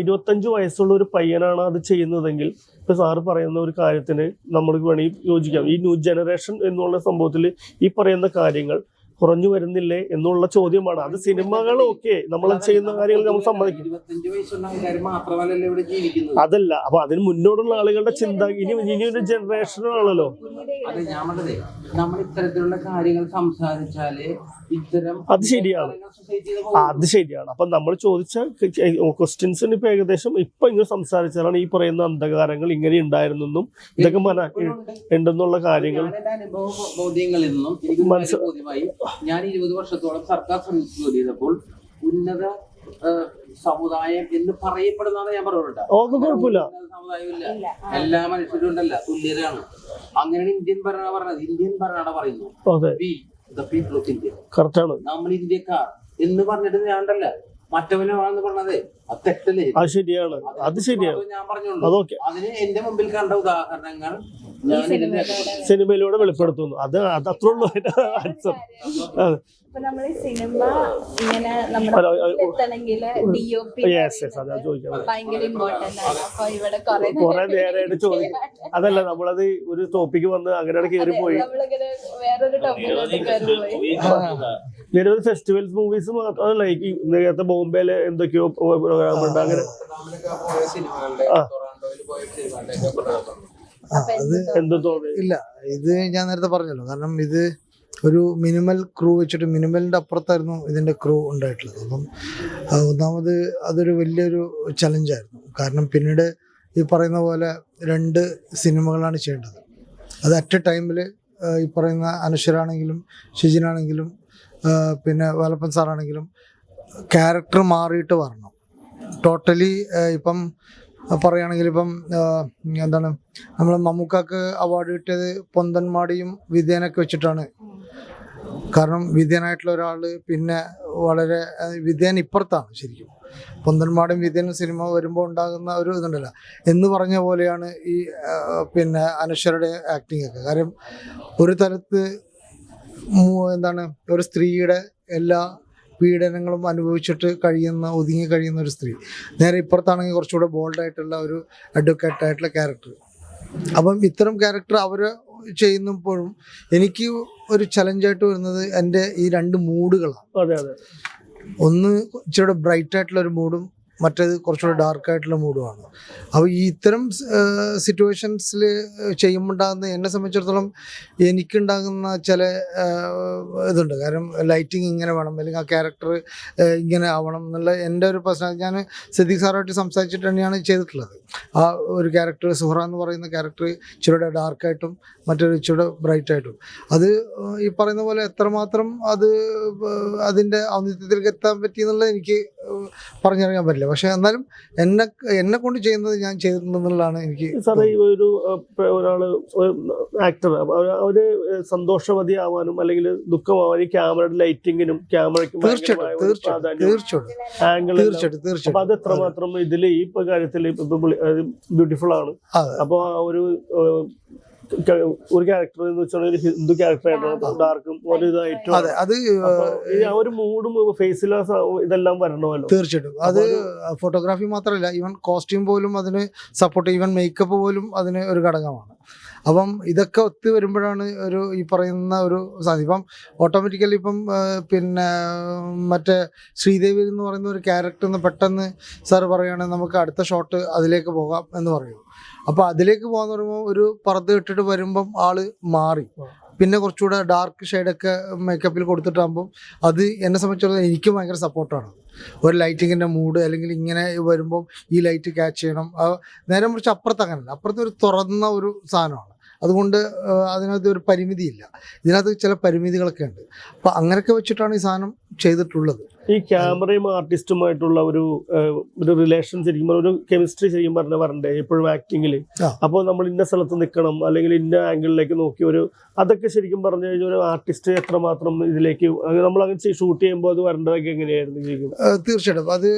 S2: 25 വയസ്സുള്ള ഒരു പയ്യനാണ് അത് ചെയ്യുന്നതെങ്കിൽ ഇപ്പൊ സാറ് പറയുന്ന ഒരു കാര്യത്തിന് നമ്മൾക്ക് വേണമെങ്കിൽ യോജിക്കാം. ഈ ന്യൂ ജനറേഷൻ എന്നുള്ള സംഭവത്തിൽ ഈ പറയുന്ന കാര്യങ്ങൾ കുറഞ്ഞു വരുന്നില്ലേ എന്നുള്ള ചോദ്യമാണ്. അത് സിനിമകൾ ഓക്കെ, നമ്മൾ ചെയ്യുന്ന കാര്യങ്ങൾ നമ്മൾ സമ്മതിക്കും. അതല്ല, അപ്പൊ അതിന് മുന്നോട്ടുള്ള ആളുകളുടെ ചിന്ത ഇനിയൊരു ജനറേഷനാണല്ലോ.
S4: നമ്മൾ ഇത്തരത്തിലുള്ള കാര്യങ്ങൾ സംസാരിച്ചാല്
S2: അത് ശരിയാണ്, അത് ശരിയാണ്. അപ്പൊ നമ്മൾ ചോദിച്ച ക്വസ്റ്റ്യൻസിന് ഇപ്പൊ ഏകദേശം ഇപ്പൊ ഇങ്ങനെ സംസാരിച്ചാലാണ് ഈ പറയുന്ന അന്ധകാരങ്ങൾ ഇങ്ങനെ ഉണ്ടായിരുന്നെന്നും ഇതൊക്കെ ഉണ്ടെന്നുള്ള കാര്യങ്ങൾ
S4: ബോധ്യങ്ങളിൽ നിന്നും മനസ്സിലായി. ഞാൻ 20 വർഷത്തോളം സർക്കാർ സർവീസ് ജോലി ചെയ്തപ്പോൾ ഉന്നത സമുദായം എന്ന് പറയപ്പെടുന്നതാണ് ഞാൻ പറഞ്ഞിട്ടുണ്ട്. സമുദായമില്ല, എല്ലാ മനുഷ്യരും ഉണ്ടല്ല, തുല്യരാണ്. അങ്ങനെയാണ് ഇന്ത്യൻ ഭരണ പറഞ്ഞത്. ഇന്ത്യൻ ഭരണ പറയുന്നു നമ്മൾ ഇന്ത്യക്കാർ എന്ന് പറഞ്ഞിട്ട് ഞാൻ ഉണ്ടല്ല മറ്റവനാണെന്ന് പറഞ്ഞത് അത് തെറ്റല്ലേ?
S2: അത് ശരിയാണ്, അത് ശരിയാണ്.
S4: ഞാൻ പറഞ്ഞോളൂ. അതിന് എന്റെ മുമ്പിൽ കണ്ട ഉദാഹരണങ്ങൾ
S2: സിനിമയിലൂടെ വെളിപ്പെടുത്തുന്നു. അത് അത്രേ ഉള്ളൂ ആൻസർ.
S7: നമ്മള് സിനിമ ഇങ്ങനെ ഭയങ്കര ഇമ്പോർട്ടന്റ് ആണ്. അപ്പൊ ഇവിടെ
S2: കുറെ നേരമായിട്ട് ചോദിക്കും. അതല്ല, നമ്മളത് ഒരു ടോപ്പിക്ക് വന്ന് അങ്ങനെയാണ് കയറിപ്പോയി.
S7: വേറൊരു ടോപ്പിക്കിലോട്ട് കയറിപ്പോയി.
S2: നിരവധി ഫെസ്റ്റിവൽസ് മൂവീസ് മാത്രമല്ല, ഈ നേരത്തെ ബോംബെയിലെ എന്തൊക്കെയോ പ്രോഗ്രാം ഉണ്ട്. അങ്ങനെ
S6: അത് എന്തോ തോന്നി ഇല്ല. ഇത് ഞാൻ നേരത്തെ പറഞ്ഞല്ലോ, കാരണം ഇത് ഒരു മിനിമൽ ക്രൂ വെച്ചിട്ട് മിനിമലിൻ്റെ അപ്പുറത്തായിരുന്നു ഇതിൻ്റെ ക്രൂ ഉണ്ടായിട്ടുള്ളത്. അപ്പം ഒന്നാമത് അതൊരു വലിയൊരു ചലഞ്ചായിരുന്നു. കാരണം പിന്നീട് ഈ പറയുന്ന പോലെ 2 സിനിമകളാണ് ചെയ്യേണ്ടത്. അത് അറ്റ് എ ടൈമിൽ ഈ പറയുന്ന അനശ്വരാണെങ്കിലും ഷിജിനാണെങ്കിലും പിന്നെ വേലപ്പൻ സാറാണെങ്കിലും ക്യാരക്ടർ മാറിയിട്ട് വരണം ടോട്ടലി. ഇപ്പം പറയുകയാണെങ്കിൽ ഇപ്പം എന്താണ് നമ്മൾ മമ്മൂക്കാക്ക് അവാർഡ് കിട്ടിയത് പൊന്തന്മാടിയും വിദ്യാനൊക്കെ വെച്ചിട്ടാണ്. കാരണം വിദ്യാനായിട്ടുള്ള ഒരാൾ പിന്നെ വളരെ വിദ്യാൻ ഇപ്പുറത്താണ് ശരിക്കും. പൊന്തന്മാടും വിദ്യനും സിനിമ വരുമ്പോൾ ഉണ്ടാകുന്ന ഒരു ഇതുണ്ടല്ലോ എന്ന് പറഞ്ഞ പോലെയാണ് ഈ പിന്നെ അനശ്വരയുടെ ആക്ടിങ് ഒക്കെ. കാര്യം ഒരു തലത്ത് എന്താണ് ഒരു സ്ത്രീയുടെ എല്ലാ പീഡനങ്ങളും അനുഭവിച്ചിട്ട് ഒതുങ്ങി കഴിയുന്ന ഒരു സ്ത്രീ, നേരെ ഇപ്പുറത്താണെങ്കിൽ കുറച്ചുകൂടെ ബോൾഡായിട്ടുള്ള ഒരു അഡ്വക്കേറ്റ് ആയിട്ടുള്ള ക്യാരക്ടർ. അപ്പം ഇത്തരം ക്യാരക്ടർ അവർ ചെയ്യുന്നപ്പോഴും എനിക്ക് ഒരു ചലഞ്ചായിട്ട് വരുന്നത് എൻ്റെ ഈ 2 മൂഡുകളാണ്. ഒന്ന് ഇച്ചിരി ബ്രൈറ്റ് ആയിട്ടുള്ള ഒരു മൂഡും മറ്റേത് കുറച്ചുകൂടെ ഡാർക്കായിട്ടുള്ള മൂഡുമാണ്. അപ്പോൾ ഈ ഇത്തരം സിറ്റുവേഷൻസിൽ ചെയ്യുമ്പോണ്ടാകുന്ന എന്നെ സംബന്ധിച്ചിടത്തോളം എനിക്കുണ്ടാകുന്ന ചില ഇതുണ്ട്. കാരണം ലൈറ്റിങ് ഇങ്ങനെ വേണം, അല്ലെങ്കിൽ ആ ക്യാരക്ടർ ഇങ്ങനെ ആവണം എന്നുള്ള എൻ്റെ ഒരു പേഴ്സണൽ. ഞാൻ സിദ്ദീഖ് സാറുമായിട്ട് സംസാരിച്ചിട്ട് തന്നെയാണ് ചെയ്തിട്ടുള്ളത്. ആ ഒരു ക്യാരക്ടർ സുഹറ എന്ന് പറയുന്ന ക്യാരക്ടർ ഇച്ചിരിയുടെ ഡാർക്കായിട്ടും മറ്റൊരു ഇച്ചിരി ബ്രൈറ്റായിട്ടും. അത് ഈ പറയുന്ന പോലെ എത്രമാത്രം അത് അതിൻ്റെ ഔന്നിത്യത്തിലേക്ക് എത്താൻ പറ്റിയെന്നുള്ളത് എനിക്ക് പറഞ്ഞറിയാൻ പറ്റില്ല. പക്ഷെ എന്നാലും എന്നെ കൊണ്ട് ചെയ്യുന്നത് ഞാൻ ചെയ്തിട്ടുണ്ടെന്നുള്ളതാണ് എനിക്ക്.
S2: സാറേ, ഈ ഒരാള് ആക്ടർ അവര് സന്തോഷവതി ആവാനും അല്ലെങ്കിൽ ദുഃഖമാവാനും ക്യാമറയുടെ ലൈറ്റിങ്ങിനും ക്യാമറയ്ക്കും തീർച്ചയായിട്ടും അത് എത്രമാത്രം ഇതില് ഈ കാര്യത്തിൽ ബ്യൂട്ടിഫുൾ ആണ്. അപ്പൊ ആ ഒരു ക്യാരക്ടർ എന്ന് വെച്ചാൽ ഒരു ഹിന്ദു ക്യാരക്ടറായിട്ടാണ് ഡാർക്കും ഒരു ഇതായിട്ടും ആ ഒരു മൂഡും ഫേസിലെ ഇതെല്ലാം വരണമല്ലോ.
S6: തീർച്ചയായിട്ടും അത് ഫോട്ടോഗ്രാഫി മാത്രമല്ല, ഈവൻ കോസ്റ്റ്യൂം പോലും അതിന് സപ്പോർട്ട്, ഈവൻ മേക്കപ്പ് പോലും അതിന് ഒരു ഘടകമാണ്. അപ്പം ഇതൊക്കെ ഒത്തു വരുമ്പോഴാണ് ഒരു ഈ പറയുന്ന ഒരു സാധനം. ഇപ്പം ഓട്ടോമാറ്റിക്കലി ഇപ്പം പിന്നെ മറ്റേ ശ്രീദേവി എന്ന് പറയുന്ന ഒരു ക്യാരക്ടറിന് പെട്ടെന്ന് സാർ പറയുകയാണെങ്കിൽ നമുക്ക് അടുത്ത ഷോട്ട് അതിലേക്ക് പോകാം എന്ന് പറയും. അപ്പോൾ അതിലേക്ക് പോകാന്ന് പറയുമ്പോൾ ഒരു പർദ്ദ ഇട്ടിട്ട് വരുമ്പം ആള് മാറി, പിന്നെ കുറച്ചുകൂടെ ഡാർക്ക് ഷെയ്ഡൊക്കെ മേക്കപ്പിൽ കൊടുത്തിട്ടാകുമ്പം അത് എന്നെ സംബന്ധിച്ചിടത്തോളം എനിക്ക് ഭയങ്കര സപ്പോർട്ടാണ്. ഒരു ലൈറ്റിങ്ങിൻ്റെ മൂഡ് അല്ലെങ്കിൽ ഇങ്ങനെ വരുമ്പം ഈ ലൈറ്റ് ക്യാച്ച് ചെയ്യണം. നേരെ മുറിച്ച് അപ്പുറത്ത് അങ്ങനെയല്ല, അപ്പുറത്ത് ഒരു തുറന്ന ഒരു സാധനമാണ്. അതുകൊണ്ട് അതിനകത്ത് ഒരു പരിമിതിയില്ല. ഇതിനകത്ത് ചില പരിമിതികളൊക്കെ ഉണ്ട്. അപ്പം അങ്ങനെയൊക്കെ വെച്ചിട്ടാണ് ഈ സാധനം ചെയ്തിട്ടുള്ളത്.
S2: ഈ ക്യാമറയും ആർട്ടിസ്റ്റുമായിട്ടുള്ള ഒരു റിലേഷൻ ശരിക്കും ഒരു കെമിസ്ട്രി ശരിക്കും വരണ്ടേ എപ്പോഴും ആക്ടിങ്ങിൽ. അപ്പോൾ നമ്മൾ ഇന്ന സ്ഥലത്ത് നിൽക്കണം അല്ലെങ്കിൽ ഇന്ന ആംഗിളിലേക്ക് നോക്കി അതൊക്കെ ശരിക്കും പറഞ്ഞു കഴിഞ്ഞാൽ ഒരു ആർട്ടിസ്റ്റ് എത്രമാത്രം ഇതിലേക്ക് നമ്മൾ അങ്ങനെ ഷൂട്ട് ചെയ്യുമ്പോൾ അത് വരേണ്ടതൊക്കെ എങ്ങനെയായിരുന്നു ശരിക്കും?
S6: തീർച്ചയായിട്ടും അത്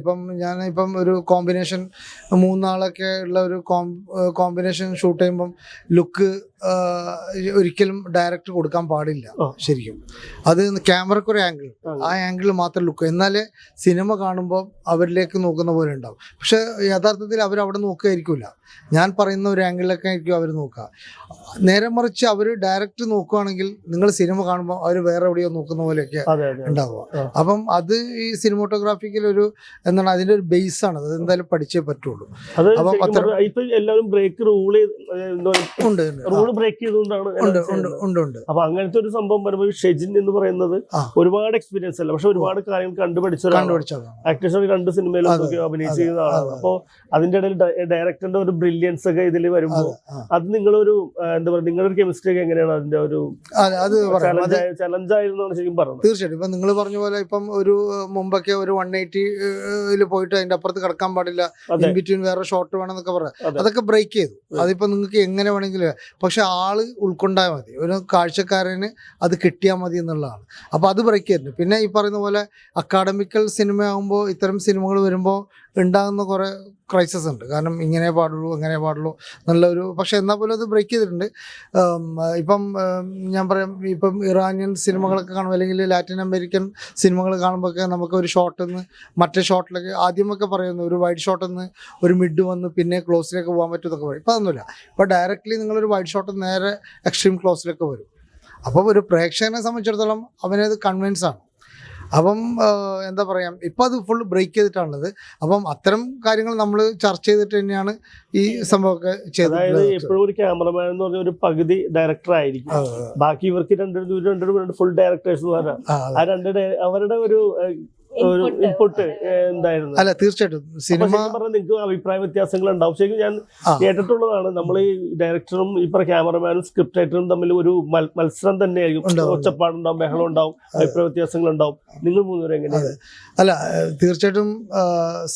S6: ഇപ്പം ഞാനിപ്പം ഒരു കോമ്പിനേഷൻ 3 ആളൊക്കെ ഉള്ള ഒരു കോമ്പിനേഷൻ ഷൂട്ട് ചെയ്യുമ്പം ലുക്ക് ഒരിക്കലും ഡയറക്റ്റ് കൊടുക്കാൻ പാടില്ല ശരിക്കും. അത് ക്യാമറക്കൊരു ആംഗിൾ, ആ ആംഗിൾ മാത്രം ലുക്ക്, എന്നാലേ സിനിമ കാണുമ്പോൾ അവരിലേക്ക് നോക്കുന്ന പോലെ ഉണ്ടാവും. പക്ഷെ യഥാർത്ഥത്തിൽ അവരവിടെ നോക്കുകയായിരിക്കില്ല, ഞാൻ പറയുന്ന ഒരു ആംഗിളിലൊക്കെ ആയിരിക്കും അവർ നോക്കുക. നേരെ മറിച്ച് അവർ ഡയറക്റ്റ് നോക്കുകയാണെങ്കിൽ നിങ്ങൾ സിനിമ കാണുമ്പോൾ അവർ വേറെ എവിടെയോ നോക്കുന്ന പോലെയൊക്കെ ഉണ്ടാവുക. അപ്പം അത് ഈ സിനിമോട്ടോഗ്രാഫിക്കൽ ഒരു എന്താണ് അതിൻ്റെ ഒരു ബേസ് ആണ്, അത് എന്തായാലും പഠിച്ചേ പറ്റുള്ളൂ.
S2: എല്ലാവരും ബ്രേക്ക് റൂള് ഉണ്ട്, റൂള് ബ്രേക്ക് ചെയ്തുകൊണ്ടാണ്. അപ്പൊ അങ്ങനത്തെ ഒരു സംഭവം വരുമ്പോൾ ഷെജിൻ എന്ന് പറയുന്നത് ഒരുപാട് എക്സ്പീരിയൻസ് അല്ല, പക്ഷെ ഒരുപാട് കാര്യങ്ങൾ കണ്ടുപിടിച്ചതാണ്. ആക്ടേഴ്സ് 2 സിനിമയിലും അഭിനയിച്ചിരുന്ന ആളാണ്. അപ്പോൾ അതിന്റെ ഇടയിൽ ഡയറക്ടറിന്റെ ഒരു ബ്രില്യൻസ് ഒക്കെ ഇതിൽ വരുമ്പോൾ അത് നിങ്ങളൊരു എന്താ പറയുക, നിങ്ങളൊരു കെമിസ്ട്രി ഒക്കെ എങ്ങനെയാണ് അതിന്റെ ഒരു ചലഞ്ചായിരുന്നാണ് ശരിക്കും പറഞ്ഞത്?
S6: തീർച്ചയായിട്ടും ഇപ്പം നിങ്ങൾ പറഞ്ഞ പോലെ ഇപ്പം ഒരു മുമ്പൊക്കെ ഒരു 180 പോയിട്ട് അതിന്റെ അപ്പുറത്ത് കിടക്കാൻ പാടില്ല, ഇൻ ബിറ്റ്വീൻ വേറെ ഷോട്ട് വേണമെന്നൊക്കെ പറയാം. അതൊക്കെ ബ്രേക്ക് ചെയ്തു. അതിപ്പോ നിങ്ങൾക്ക് എങ്ങനെ വേണമെങ്കിലും, പക്ഷെ ആള് ഉൾക്കൊണ്ടാൽ മതി, ഒരു കാഴ്ചക്കാരന് അത് കിട്ടിയാൽ മതി എന്നുള്ളതാണ്. അപ്പോൾ അത് ബ്രേക്ക് ചെയ്തിട്ടുണ്ട്. പിന്നെ ഈ പറയുന്ന പോലെ അക്കാഡമിക്കൽ സിനിമ ആകുമ്പോൾ ഇത്തരം സിനിമകൾ വരുമ്പോൾ ഉണ്ടാകുന്ന കുറേ ക്രൈസിസ് ഉണ്ട്. കാരണം ഇങ്ങനെ പാടുള്ളൂ അങ്ങനെ പാടുള്ളൂ നല്ലൊരു, പക്ഷെ എന്നാൽ പോലും അത് ബ്രേക്ക് ചെയ്തിട്ടുണ്ട്. ഇപ്പം ഞാൻ പറയാം, ഇപ്പം ഇറാനിയൻ സിനിമകളൊക്കെ കാണുമ്പോൾ അല്ലെങ്കിൽ ലാറ്റിൻ അമേരിക്കൻ സിനിമകൾ കാണുമ്പോഴൊക്കെ നമുക്ക് ഒരു ഷോട്ടിൽ നിന്ന് മറ്റേ ഷോട്ടിലേക്ക് ആദ്യമൊക്കെ പറയുന്നു, ഒരു വൈഡ് ഷോട്ടിൽ നിന്ന് ഒരു മിഡ് വന്ന് പിന്നെ ക്ലോസിലേക്ക് പോകാൻ പറ്റും എന്നൊക്കെ പറയും. ഇപ്പം അതൊന്നുമില്ല. ഇപ്പോൾ ഡയറക്റ്റ്ലി നിങ്ങളൊരു വൈഡ് ഷോട്ടിൽ നേരെ എക്സ്ട്രീം ക്ലോസിലേക്ക് വരും. അപ്പോൾ ഒരു പ്രേക്ഷകനെ സംബന്ധിച്ചിടത്തോളം അവനത് കൺവിൻസ് ആണ്. അപ്പം എന്താ പറയാ, ഇപ്പം അത് ഫുൾ ബ്രേക്ക് ചെയ്തിട്ടാണുള്ളത്. അപ്പം അത്തരം കാര്യങ്ങൾ നമ്മൾ ചർച്ച ചെയ്തിട്ട് തന്നെയാണ് ഈ സംഭവമൊക്കെ
S2: അതായത്
S6: ചെയ്തിട്ടുള്ളത്.
S2: എപ്പോഴും ഒരു ക്യാമറമാൻ എന്ന് പറഞ്ഞ ഒരു പകുതി ഡയറക്ടർ ആയിരിക്കും, ബാക്കി ഇവർക്ക് രണ്ടുപേരും ഫുൾ ഡയറക്ടേഴ്സ് എന്ന് പറഞ്ഞാൽ ആ അവരുടെ ഒരു ഇൻപുട്ട് എന്തായിരുന്നു?
S6: അല്ല, തീർച്ചയായിട്ടും സിനിമ
S2: പറഞ്ഞാൽ നിങ്ങൾക്ക് അഭിപ്രായ വ്യത്യാസങ്ങൾ ഉണ്ടാവും. ശരിക്കും ഞാൻ കേട്ടിട്ടുള്ളതാണ്, നമ്മൾ ഈ ഡയറക്ടറും ഈ ക്യാമറമാനും സ്ക്രിപ്റ്റ് റൈറ്ററും തമ്മിൽ ഒരു മത്സരം തന്നെയായിരിക്കും. ഒച്ചപ്പാടുണ്ടാവും, ബഹളം ഉണ്ടാവും, അഭിപ്രായ വ്യത്യാസങ്ങൾ ഉണ്ടാവും. നിങ്ങൾ മൂന്നുപേരും എങ്ങനെയാണ്?
S6: അല്ല, തീർച്ചയായിട്ടും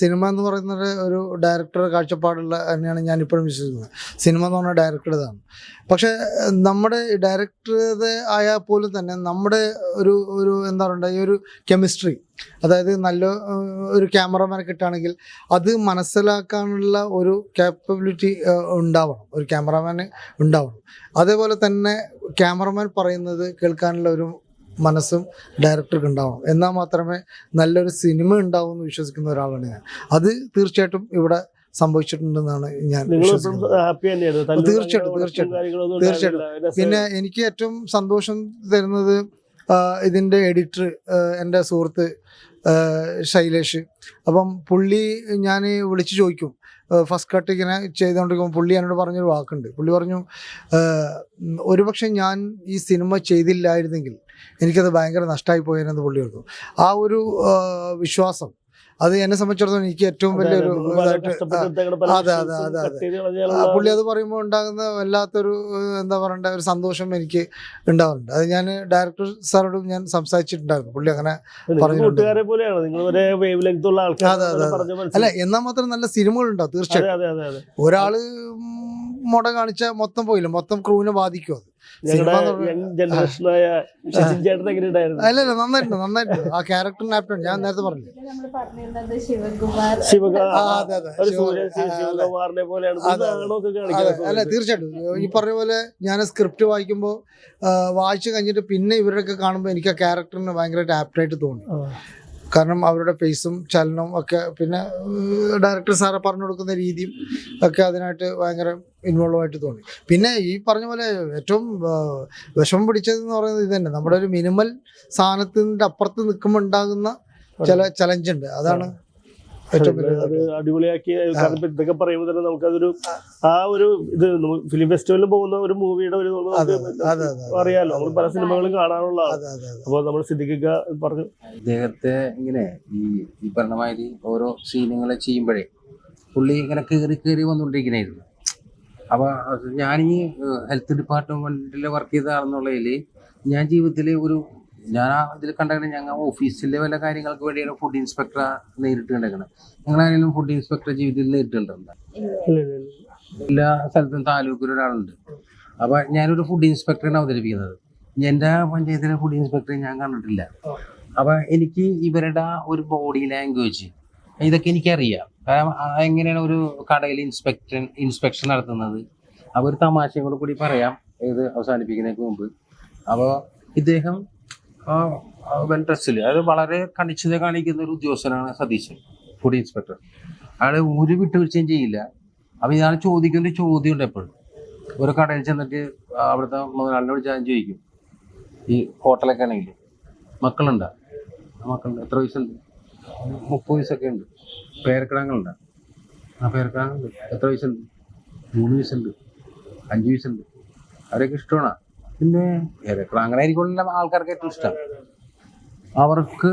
S6: സിനിമ എന്ന് പറയുന്നത് ഒരു ഡയറക്ടറുടെ കാഴ്ചപ്പാടുള്ള തന്നെയാണ് ഞാൻ ഇപ്പോഴും വിശ്വസിക്കുന്നത്. സിനിമ എന്ന് പറഞ്ഞാൽ ഡയറക്ടറുടേതാണ്. പക്ഷേ നമ്മുടെ ഡയറക്ടറുടെ ആയാൽ പോലും തന്നെ നമ്മുടെ ഒരു എന്താ പറയുക, ഈ ഒരു കെമിസ്ട്രി, അതായത് നല്ല ഒരു ക്യാമറമാനെ കിട്ടുകയാണെങ്കിൽ അത് മനസ്സിലാക്കാനുള്ള ഒരു കാപ്പബിലിറ്റി ഉണ്ടാവണം, ഒരു ക്യാമറമാന് ഉണ്ടാവണം. അതേപോലെ തന്നെ ക്യാമറമാൻ പറയുന്നത് കേൾക്കാനുള്ള ഒരു മനസ്സും ഡയറക്ടർക്ക് ഉണ്ടാവണം. എന്നാൽ മാത്രമേ നല്ലൊരു സിനിമ ഉണ്ടാവും എന്ന് വിശ്വസിക്കുന്ന ഒരാളാണ് ഞാൻ. അത് തീർച്ചയായിട്ടും ഇവിടെ സംഭവിച്ചിട്ടുണ്ടെന്നാണ് ഞാൻ വിശ്വസിക്കുന്നത്. തീർച്ചയായിട്ടും. പിന്നെ എനിക്ക് ഏറ്റവും സന്തോഷം തരുന്നത് ഇതിൻ്റെ എഡിറ്റർ, എൻ്റെ സുഹൃത്ത് ശൈലേഷ്. അപ്പം പുള്ളി, ഞാൻ വിളിച്ച് ചോദിക്കും, ഫസ്റ്റ് കട്ട് ഇങ്ങനെ ചെയ്തുകൊണ്ടിരിക്കുമ്പോൾ പുള്ളി എന്നോട് പറഞ്ഞൊരു വാക്കുണ്ട്. പുള്ളി പറഞ്ഞു, ഒരുപക്ഷെ ഞാൻ ഈ സിനിമ ചെയ്തില്ലായിരുന്നെങ്കിൽ എനിക്കത് ഭയങ്കര നഷ്ടമായി പോയെന്ന് പുള്ളി പറഞ്ഞു. ആ ഒരു വിശ്വാസം അത് എന്നെ സംബന്ധിച്ചിടത്തോളം എനിക്ക് ഏറ്റവും വലിയൊരു അതെ. പുള്ളി അത് പറയുമ്പോൾ ഉണ്ടാകുന്ന വല്ലാത്തൊരു എന്താ പറയണ്ട ഒരു സന്തോഷം എനിക്ക് ഉണ്ടാവാറുണ്ട്. അത് ഞാൻ ഡയറക്ടർ സാറോടും ഞാൻ സംസാരിച്ചിട്ടുണ്ടായിരുന്നു. പുള്ളി അങ്ങനെ പറഞ്ഞിട്ടുണ്ട്. അല്ല, എന്നാൽ മാത്രം നല്ല സിനിമകളുണ്ടാവും. തീർച്ചയായിട്ടും ഒരാള് മുട കാണിച്ച മൊത്തം പോയില്ല, മൊത്തം ക്രൂവിനെ ബാധിക്കും അത്. അല്ലല്ല, നന്നായിട്ടുണ്ട്. ആ ക്യാരക്ടറിന് ആപ്റ്റാണ്. ഞാൻ നേരത്തെ പറഞ്ഞു. അല്ല, തീർച്ചയായിട്ടും ഈ പറഞ്ഞ പോലെ ഞാൻ സ്ക്രിപ്റ്റ് വായിക്കുമ്പോൾ വായിച്ചു കഴിഞ്ഞിട്ട് പിന്നെ ഇവരൊക്കെ കാണുമ്പോൾ എനിക്ക് ആ ക്യാരക്ടറിന് ഭയങ്കരമായിട്ട് ആപ്റ്റായിട്ട് തോന്നി. കാരണം അവരുടെ ഫേസും ചലനവും ഒക്കെ, പിന്നെ ഡയറക്ടർ സാറെ പറഞ്ഞു കൊടുക്കുന്ന രീതിയും ഒക്കെ അതിനായിട്ട് ഭയങ്കര ഇൻവോൾവ് ആയിട്ട് തോന്നി. പിന്നെ ഈ പറഞ്ഞ പോലെ ഏറ്റവും വിഷമം പിടിച്ചതെന്ന് പറയുന്നത് ഇത് തന്നെ, നമ്മുടെ ഒരു മിനിമൽ സാധനത്തിൻ്റെ അപ്പുറത്ത് നിൽക്കുമ്പോൾ ഉണ്ടാകുന്ന ചില ചലഞ്ച് ഉണ്ട്. അതാണ് ഏറ്റവും
S2: അത് അടിപൊളിയാക്കി. കാരണം ഇതൊക്കെ പറയുമ്പോൾ തന്നെ നമുക്കതൊരു ആ ഒരു ഇത് ഫിലിം ഫെസ്റ്റിവലിൽ പോകുന്ന ഒരു മൂവിയുടെ ഒരു അറിയാലോ, നമ്മൾ പല സിനിമകളും കാണാനുള്ളതാണ്. അപ്പോൾ നമ്മൾ സിദ്ദിഖ് പറഞ്ഞു,
S4: ഇദ്ദേഹത്തെ ഇങ്ങനെ ഈ പറഞ്ഞമാതിരി ഓരോ സീനുകളെ ചെയ്യുമ്പോഴേ പുള്ളി ഇങ്ങനെ കയറി വന്നുകൊണ്ടിരിക്കണായിരുന്നു. അപ്പോൾ ഞാൻ ഈ ഹെൽത്ത് ഡിപ്പാർട്ട്മെന്റിൽ വർക്ക് ചെയ്തതാണെന്നുള്ളതിൽ ഞാൻ ജീവിതത്തിൽ ഞാൻ ഇതിൽ കണ്ടത്, ഞങ്ങൾ ഓഫീസിലെ വല്ല കാര്യങ്ങൾക്ക് വേണ്ടിയാണ് ഫുഡ് ഇൻസ്പെക്ടറെ നേരിട്ട് കണ്ടേക്കണം. ഞങ്ങളായാലും ഫുഡ് ഇൻസ്പെക്ടറെ ജീവിതത്തിൽ നേരിട്ട് കണ്ടിട്ടുണ്ട്. എല്ലാ സ്ഥലത്തും താലൂക്കിൽ ഒരാളുണ്ട്. അപ്പോൾ ഞാനൊരു ഫുഡ് ഇൻസ്പെക്ടറാണ് അവതരിപ്പിക്കുന്നത്. എൻ്റെ പഞ്ചായത്തിലെ ഫുഡ് ഇൻസ്പെക്ടറെ ഞാൻ കണ്ടിട്ടില്ല. അപ്പോൾ എനിക്ക് ഇവരുടെ ഒരു ബോഡി ലാംഗ്വേജ് ഇതൊക്കെ എനിക്കറിയാം. കാരണം എങ്ങനെയാണ് ഒരു കടയിൽ ഇൻസ്പെക്ഷൻ നടത്തുന്നത്. അപ്പോൾ ഒരു തമാശയും കൂടി പറയാം ഇത് അവസാനിപ്പിക്കുന്നതിന് മുമ്പ്. അപ്പോൾ ഇദ്ദേഹം വെൽ ഡ്രസ്സിൽ, അതായത് വളരെ കണിച്ചത കാണിക്കുന്ന ഒരു ഉദ്യോഗസ്ഥനാണ് സതീശൻ, ഫുഡ് ഇൻസ്പെക്ടർ. അയാൾ ഒരു വിട്ടുവീഴ്ചയും ചെയ്യില്ല. അപ്പോൾ ഇയാൾ ചോദിക്കുന്ന ഒരു ചോദ്യമുണ്ട് എപ്പോഴും. ഒരു കടയിൽ ചെന്നിട്ട് അവിടുത്തെ മുതലാളിനെ വിളിച്ചാൽ ചോദിക്കും, ഈ ഹോട്ടലൊക്കെ ആണെങ്കിൽ മക്കളുണ്ടോ? മക്കളുണ്ട്. എത്ര വയസ്സുണ്ട്? 30 വയസ്സൊക്കെ ഉണ്ട്. പേരക്കിടാങ്ങളുണ്ടോ? പേരക്കിടാങ്ങളുണ്ട്. എത്ര വയസ്സുണ്ട്? 3 വയസ്സുണ്ട്, 5 വയസ്സുണ്ട്. അവരൊക്കെ ഇഷ്ടമാണോ? പിന്നെ അങ്ങനെ ആയിരിക്കുള്ള ആൾക്കാർക്ക് ഏറ്റവും ഇഷ്ടം. അവർക്ക്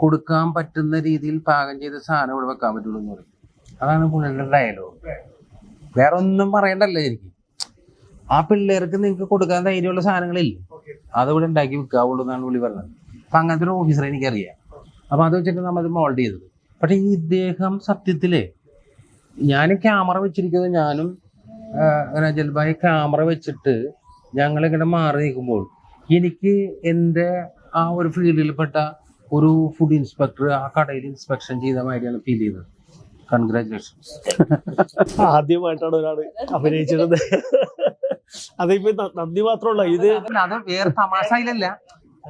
S4: കൊടുക്കാൻ പറ്റുന്ന രീതിയിൽ പാകം ചെയ്ത സാധനം ഇവിടെ വെക്കാൻ പറ്റുള്ളൂ എന്ന് പറയും. അതാണ് പുള്ളിയുടെ ഡയലോഗ്. വേറെ ഒന്നും പറയണ്ടല്ലോ എനിക്ക്. ആ പിള്ളേർക്ക് നിങ്ങൾക്ക് കൊടുക്കാൻ ധൈര്യമുള്ള സാധനങ്ങളില്ലേ, അതിവിടെ ഉണ്ടാക്കി വിൽക്കാവുള്ളൂ എന്നാണ് പുള്ളി പറഞ്ഞത്. അപ്പം അങ്ങനത്തെ ഒരു ഓഫീസറെ എനിക്കറിയാം. അപ്പം അത് വെച്ചിട്ട് നമ്മൾ മോൾഡ് ചെയ്തത്. പക്ഷേ ഈ ഇദ്ദേഹം സത്യത്തിലേ, ഞാനും ക്യാമറ വെച്ചിരിക്കുന്നത്, ഞാനും ജൽബായി ക്യാമറ വെച്ചിട്ട് ഞങ്ങളിങ്ങനെ മാറി നിൽക്കുമ്പോൾ എനിക്ക് എൻ്റെ ആ ഒരു ഫീൽഡിൽപ്പെട്ട ഒരു ഫുഡ് ഇൻസ്പെക്ടർ ആ കടയിൽ ഇൻസ്പെക്ഷൻ ചെയ്ത മാതിരിയാണ് ഫീൽ ചെയ്തത്. കൺഗ്രാറ്റുലേഷൻസ്.
S2: ആദ്യമായിട്ടാണ് ഒരാൾ അഭിനയിച്ചത്. അതിപ്പോ നന്ദി മാത്രമല്ല, ഇത്
S4: അത് വേറെ തമാശയിലല്ല.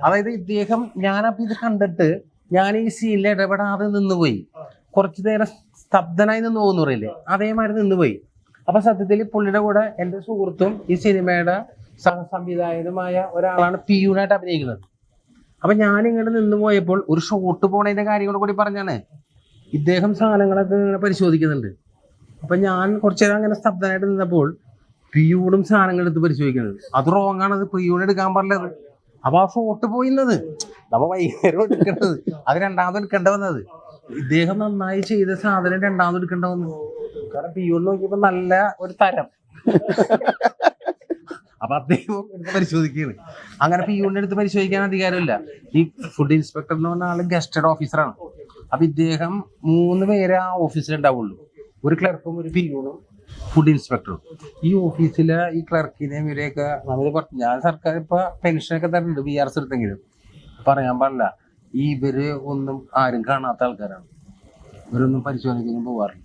S4: അതായത് ഇദ്ദേഹം, ഞാനപ്പോൾ ഇത് കണ്ടിട്ട് ഞാൻ ഈ സീനിൽ ഇടപെടാതെ നിന്നുപോയി. കുറച്ചു നേരം സ്തബ്ധനായി നിന്ന് പോകുന്നു പറയില്ലേ, അതേമാതിരി നിന്നുപോയി. അപ്പൊ സത്യത്തിൽ പുള്ളിയുടെ കൂടെ എൻ്റെ സുഹൃത്തും ഈ സിനിമയുടെ സംവിധായകനുമായ ഒരാളാണ് പിയൂനായിട്ട് അഭിനയിക്കുന്നത്. അപ്പൊ ഞാൻ ഇങ്ങനെ നിന്ന് പോയപ്പോൾ ഒരു ഷോട്ട് പോണതിന്റെ കാര്യങ്ങൾ കൂടി പറഞ്ഞാണ്. ഇദ്ദേഹം സാധനങ്ങളൊക്കെ ഇങ്ങനെ പരിശോധിക്കുന്നുണ്ട്. അപ്പൊ ഞാൻ കുറച്ചു നേരം അങ്ങനെ സ്തബ്ധനായിട്ട് നിന്നപ്പോൾ പിയൂണും സാധനങ്ങൾ എടുത്ത് പരിശോധിക്കുന്നത്. അത് റോങ് ആണ്, അത് പിയൂൺ എടുക്കാൻ പാടില്ലത്. അപ്പൊ ആ ഷോട്ട് പോയിന്നത് നമ്മ വൈകുന്നേരം എടുക്കേണ്ടത്, അത് രണ്ടാമത് എടുക്കേണ്ട വന്നത്. ഇദ്ദേഹം നന്നായി ചെയ്ത സാധനം രണ്ടാമത് എടുക്കേണ്ട വന്നു. കാരണം പിയൂൺ നോക്കിയപ്പോ നല്ല ഒരു തരം. അപ്പൊ അദ്ദേഹം എടുത്ത് പരിശോധിക്കുകയാണ്. അങ്ങനെ പിയൂണിന്റെ അടുത്ത് പരിശോധിക്കാൻ അധികാരമില്ല. ഈ ഫുഡ് ഇൻസ്പെക്ടർ എന്ന് പറഞ്ഞ ആള് ഗസ്റ്റഡ് ഓഫീസറാണ്. അപ്പൊ ഇദ്ദേഹം 3 പേരെ ആ ഓഫീസിൽ ഉണ്ടാവുള്ളൂ. ഒരു ക്ലർക്കും ഒരു പിയൂണും ഫുഡ് ഇൻസ്പെക്ടറും. ഈ ഓഫീസിലെ ഈ ക്ലർക്കിനെ ഇവരെയൊക്കെ ഞാൻ സർക്കാർ ഇപ്പൊ പെൻഷനൊക്കെ തരുന്നുണ്ട് BRS എടുത്തെങ്കിലും പറയാൻ പാടില്ല. ഇവര് ഒന്നും ആരും കാണാത്ത ആൾക്കാരാണ്. ഇവരൊന്നും പരിശോധിക്കാനും പോവാറില്ല.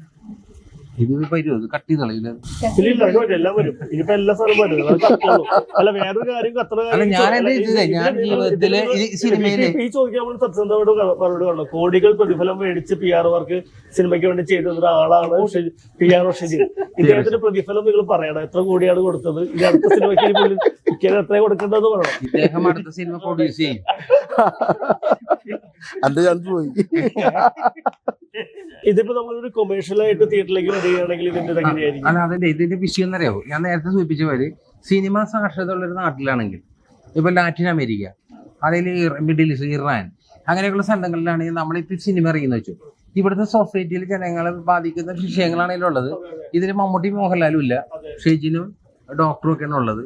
S4: ഇത് വരുമോ, ഇത് കട്ട് ചെയ്ത് കളയില്ല.
S2: എല്ലാം വരും. ഇനിയിപ്പോ എല്ലാ സ്ഥലവും വരും. അല്ല വേറൊരു കാര്യം
S4: ഞാൻ ജീവിതത്തില് ഈ സിനിമയില്
S2: ഈ ചോദിക്കാൻ സത്യസന്ധമായിട്ട് മറുപടി പറഞ്ഞു. കോടികൾ പ്രതിഫലം മേടിച്ച് PR വർക്ക് സിനിമയ്ക്ക് വേണ്ടി ചെയ്ത ഒരാളാണ് PR ഷെജിൻ. ഇദ്ദേഹത്തിന്റെ പ്രതിഫലം നിങ്ങൾ പറയണം. എത്ര കോടിയാണ് കൊടുത്തത്? ഇത് അടുത്ത സിനിമയ്ക്ക് എത്ര കൊടുക്കേണ്ടതെന്ന് പറയണം.
S4: ഇദ്ദേഹം അടുത്ത സിനിമ പ്രൊഡ്യൂസ് ചെയ്യും.
S1: എന്റെ ചാൻസ് പോയി.
S2: ഇതിപ്പോ നമ്മളൊരു കൊമേഴ്ഷ്യൽ ആയിട്ട് തിയേറ്ററിലേക്ക് വരികയാണെങ്കിൽ ഇതിന്റെ എങ്ങനെയായിരിക്കും?
S4: അല്ല, അതിന്റെ ഇതിന്റെ വിഷയം എന്നറിയാവോ? ഞാൻ നേരത്തെ സൂചിപ്പിച്ച പോലെ സിനിമ സാക്ഷരത ഉള്ളൊരു നാട്ടിലാണെങ്കിൽ, ഇപ്പൊ ലാറ്റിൻ അമേരിക്ക, അതിൽ മിഡിൽ ഈസ്റ്റ്, ഇറാൻ, അങ്ങനെയൊക്കെയുള്ള സ്ഥലങ്ങളിലാണെങ്കിൽ നമ്മളിപ്പോ സിനിമ ഇറങ്ങിയെന്ന് വെച്ചു. ഇവിടുത്തെ സൊസൈറ്റിയിൽ ജനങ്ങളെ ബാധിക്കുന്ന വിഷയങ്ങളാണെങ്കിലും ഉള്ളത്. ഇതിൽ മമ്മൂട്ടി മോഹൻലാലും ഇല്ല, ഷെജിനും ഡോക്ടറും ഒക്കെയാണ് ഉള്ളത്,